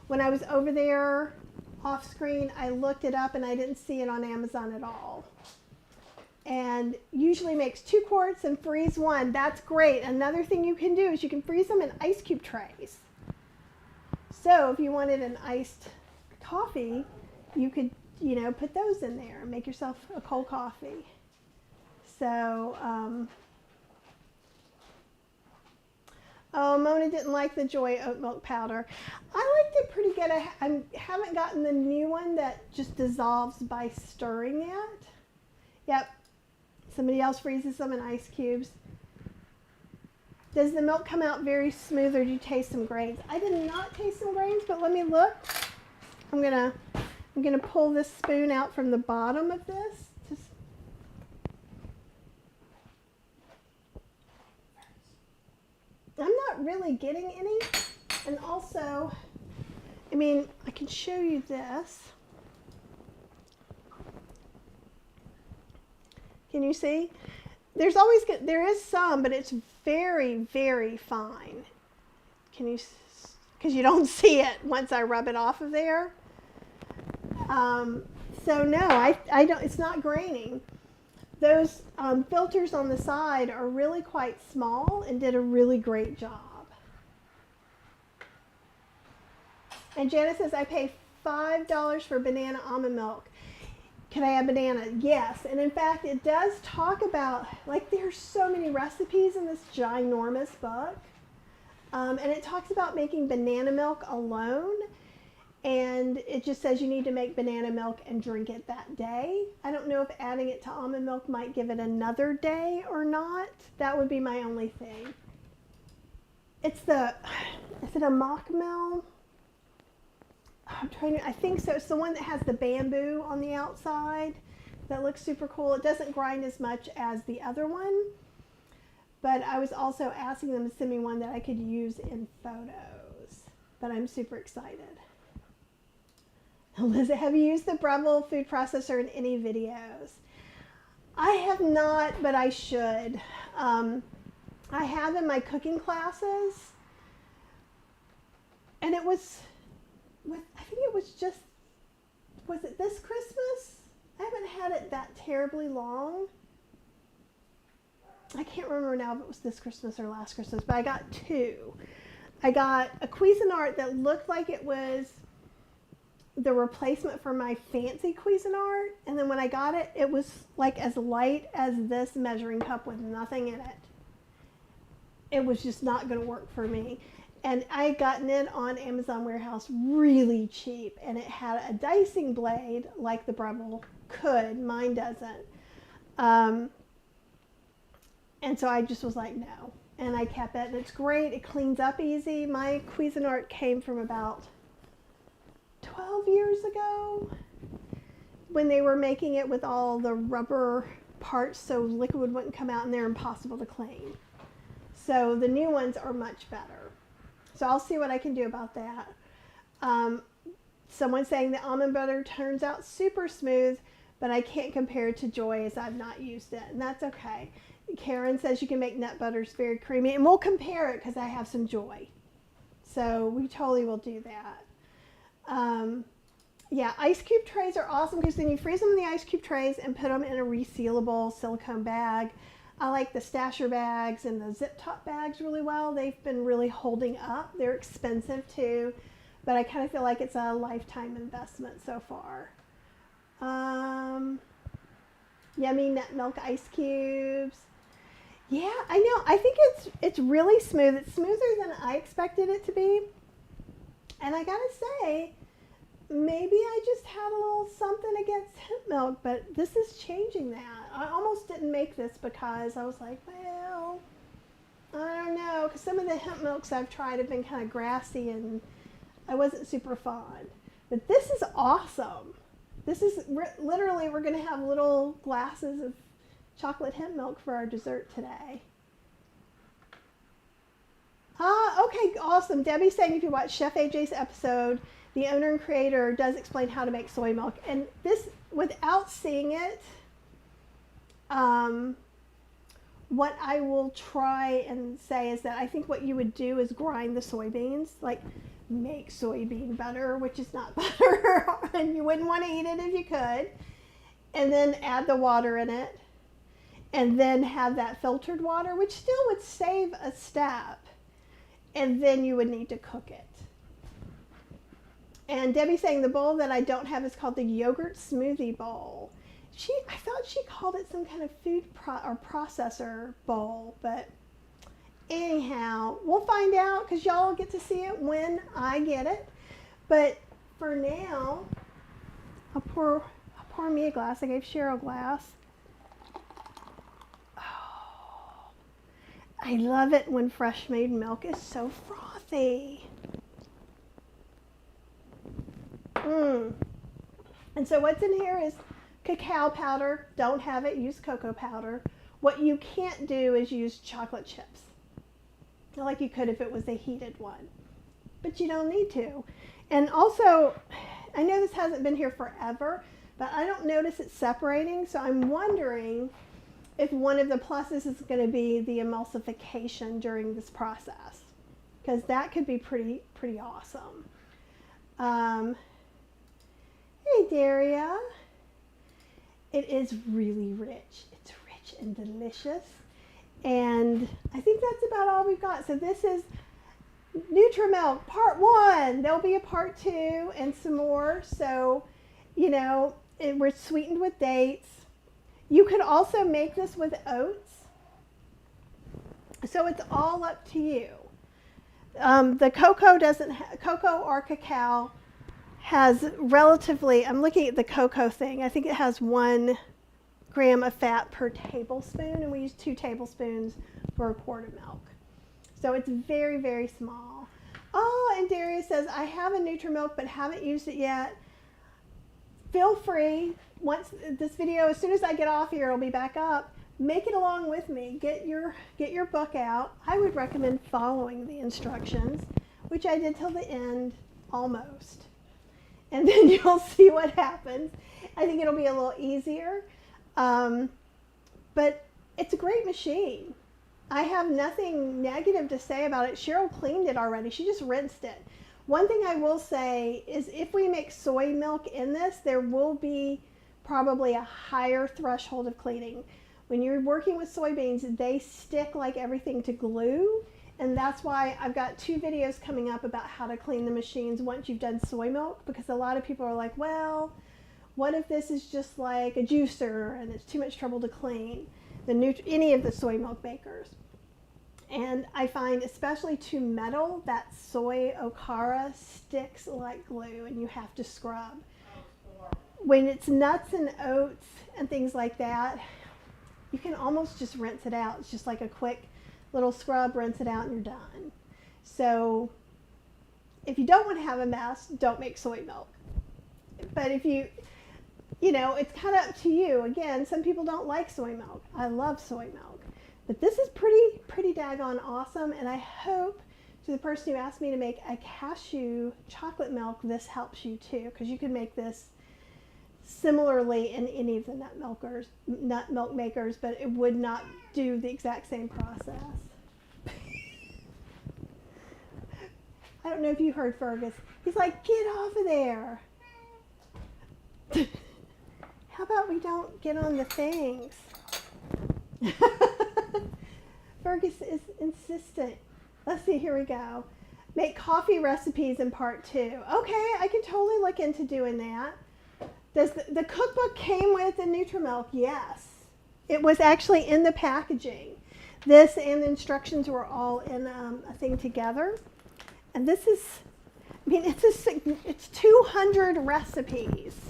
When I was over there off screen, I looked it up and I didn't see it on Amazon at all. And usually makes 2 quarts and freeze 1. That's great. Another thing you can do is you can freeze them in ice cube trays. So if you wanted an iced coffee, you could, you know, put those in there and make yourself a cold coffee. So, oh, Mona didn't like the Joy oat milk powder. I liked it pretty good. I haven't gotten the new one that just dissolves by stirring it. Yep. Somebody else freezes them in ice cubes. Does the milk come out very smooth, or do you taste some grains? I did not taste some grains, but let me look. I'm gonna pull this spoon out from the bottom of this. I'm not really getting any. And also, I mean, I can show you this. Can you see? There is some, but it's very, very fine. Can you, because you don't see it once I rub it off of there. So no, I don't, it's not graining. Those filters on the side are really quite small and did a really great job. And Janet says, I pay $5 for banana almond milk. Can I have banana? Yes. And in fact, it does talk about, like, there's so many recipes in this ginormous book. And it talks about making banana milk alone. And it just says you need to make banana milk and drink it that day. I don't know if adding it to almond milk might give it another day or not. That would be my only thing. Is it a mock mill? I think so. It's the one that has the bamboo on the outside. That looks super cool. It doesn't grind as much as the other one. But I was also asking them to send me one that I could use in photos. But I'm super excited. Liz, have you used the Breville food processor in any videos? I have not, but I should. I have in my cooking classes. And it was, I think it was it this Christmas? I haven't had it that terribly long. I can't remember now if it was this Christmas or last Christmas, but I got two. I got a Cuisinart that looked like it was the replacement for my fancy Cuisinart, and then when I got it, it was like as light as this measuring cup with nothing in it. It was just not going to work for me. And I had gotten it on Amazon Warehouse really cheap, and it had a dicing blade like the Breville could. Mine doesn't. And so I just was like, no. And I kept it, and it's great. It cleans up easy. My Cuisinart came from about 12 years ago when they were making it with all the rubber parts so liquid wouldn't come out, and they're impossible to clean. So the new ones are much better. So I'll see what I can do about that. Someone saying the almond butter turns out super smooth, but I can't compare it to Joy as I've not used it, and that's okay. Karen says you can make nut butters very creamy, and we'll compare it because I have some Joy. So we totally will do that. Yeah, ice cube trays are awesome because then you freeze them in the ice cube trays and put them in a resealable silicone bag. I like the stasher bags and the zip top bags really well. They've been really holding up. They're expensive too, but I kind of feel like it's a lifetime investment so far. Yummy nut milk ice cubes. Yeah, I know. I think it's really smooth. It's smoother than I expected it to be. And I gotta say, maybe I just had a little something against hemp milk, but this is changing that. I almost didn't make this because I was like, well, I don't know, because some of the hemp milks I've tried have been kind of grassy and I wasn't super fond. But this is awesome. This is literally, we're going to have little glasses of chocolate hemp milk for our dessert today. Okay, awesome. Debbie's saying if you watch Chef AJ's episode, the owner and creator does explain how to make soy milk. And this, without seeing it, what I will try and say is that I think what you would do is grind the soybeans, like make soybean butter, which is not butter, and you wouldn't want to eat it if you could, and then add the water in it, and then have that filtered water, which still would save a step, and then you would need to cook it. And Debbie's saying the bowl that I don't have is called the yogurt smoothie bowl. I thought she called it some kind of food or processor bowl, but anyhow, we'll find out because y'all will get to see it when I get it. But for now, I'll pour me a glass. I gave Cheryl a glass. Oh, I love it when fresh made milk is so frothy. And so what's in here is cacao powder. Don't have it, use cocoa powder. What you can't do is use chocolate chips, like you could if it was a heated one. But you don't need to. And also, I know this hasn't been here forever, but I don't notice it separating, so I'm wondering if one of the pluses is going to be the emulsification during this process, because that could be pretty awesome. Hey, Daria. It is really rich. It's rich and delicious. And I think that's about all we've got. So this is Nutramilk Part 1. There'll be a Part 2 and some more. So, you know, we're sweetened with dates. You could also make this with oats. So it's all up to you. The cocoa or cacao has relatively, I'm looking at the cocoa thing, I think it has 1 gram of fat per tablespoon, and we use 2 tablespoons for a quart of milk. So it's very, very small. Oh, and Daria says, I have a Nutramilk but haven't used it yet. Feel free, once this video, as soon as I get off here, it'll be back up. Make it along with me. Get your book out. I would recommend following the instructions, which I did till the end, almost. And then you'll see what happens. I think it'll be a little easier. But it's a great machine. I have nothing negative to say about it. Cheryl cleaned it already. She just rinsed it. One thing I will say is if we make soy milk in this, there will be probably a higher threshold of cleaning. When you're working with soybeans, they stick like everything to glue. And that's why I've got 2 videos coming up about how to clean the machines once you've done soy milk, because a lot of people are like, well, what if this is just like a juicer and it's too much trouble to clean? Any of the soy milk makers. And I find, especially to metal, that soy okara sticks like glue and you have to scrub. When it's nuts and oats and things like that, you can almost just rinse it out. It's just like a quick little scrub, rinse it out, and you're done. So if you don't want to have a mess, don't make soy milk. But if you know, it's kind of up to you. Again, some people don't like soy milk. I love soy milk. But this is pretty daggone awesome, and I hope to the person who asked me to make a cashew chocolate milk, this helps you too, because you can make this similarly in any of the nut milk makers, but it would not do the exact same process. I don't know if you heard Fergus. He's like, get off of there. How about we don't get on the things? Fergus is insistent. Let's see, here we go. Make coffee recipes in Part 2. Okay, I can totally look into doing that. Does the cookbook came with the Nutramilk? Yes. It was actually in the packaging. This and the instructions were all in a thing together. And this is, I mean, it's 200 recipes.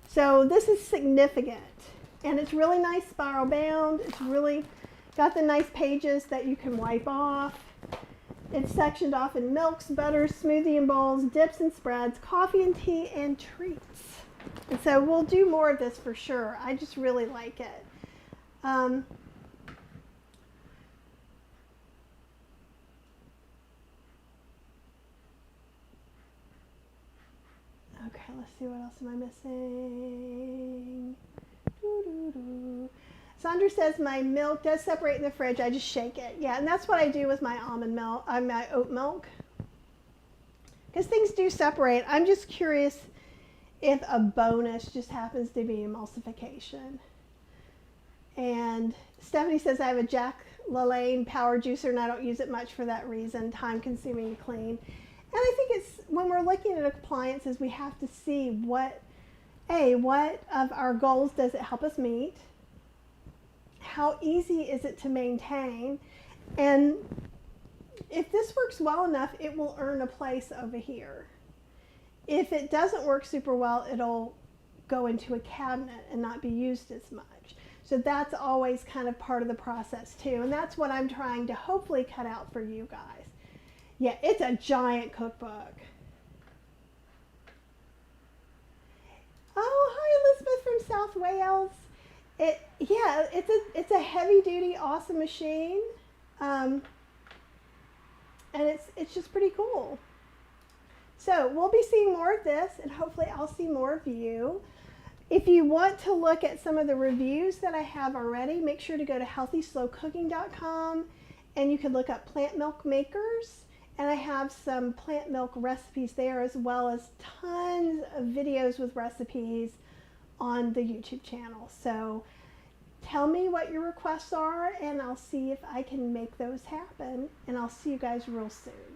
So this is significant. And it's really nice spiral bound. It's really got the nice pages that you can wipe off. It's sectioned off in milks, butters, smoothie and bowls, dips and spreads, coffee and tea, and treats. And so we'll do more of this for sure. I just really like it. Okay, let's see, what else am I missing? Sandra says my milk does separate in the fridge. I just shake it. Yeah, and that's what I do with my almond milk, my oat milk. Because things do separate. I'm just curious if a bonus just happens to be emulsification. And Stephanie says I have a Jack LaLanne power juicer and I don't use it much for that reason. Time consuming to clean. And I think it's when we're looking at appliances, we have to see what of our goals does it help us meet? How easy is it to maintain? And if this works well enough, it will earn a place over here. If it doesn't work super well, it'll go into a cabinet and not be used as much. So that's always kind of part of the process too. And that's what I'm trying to hopefully cut out for you guys. Yeah, it's a giant cookbook. Oh, hi Elizabeth from South Wales. It's a heavy duty, awesome machine. And it's just pretty cool. So we'll be seeing more of this, and hopefully I'll see more of you. If you want to look at some of the reviews that I have already, make sure to go to healthyslowcooking.com, and you can look up plant milk makers, and I have some plant milk recipes there, as well as tons of videos with recipes on the YouTube channel. So tell me what your requests are, and I'll see if I can make those happen, and I'll see you guys real soon.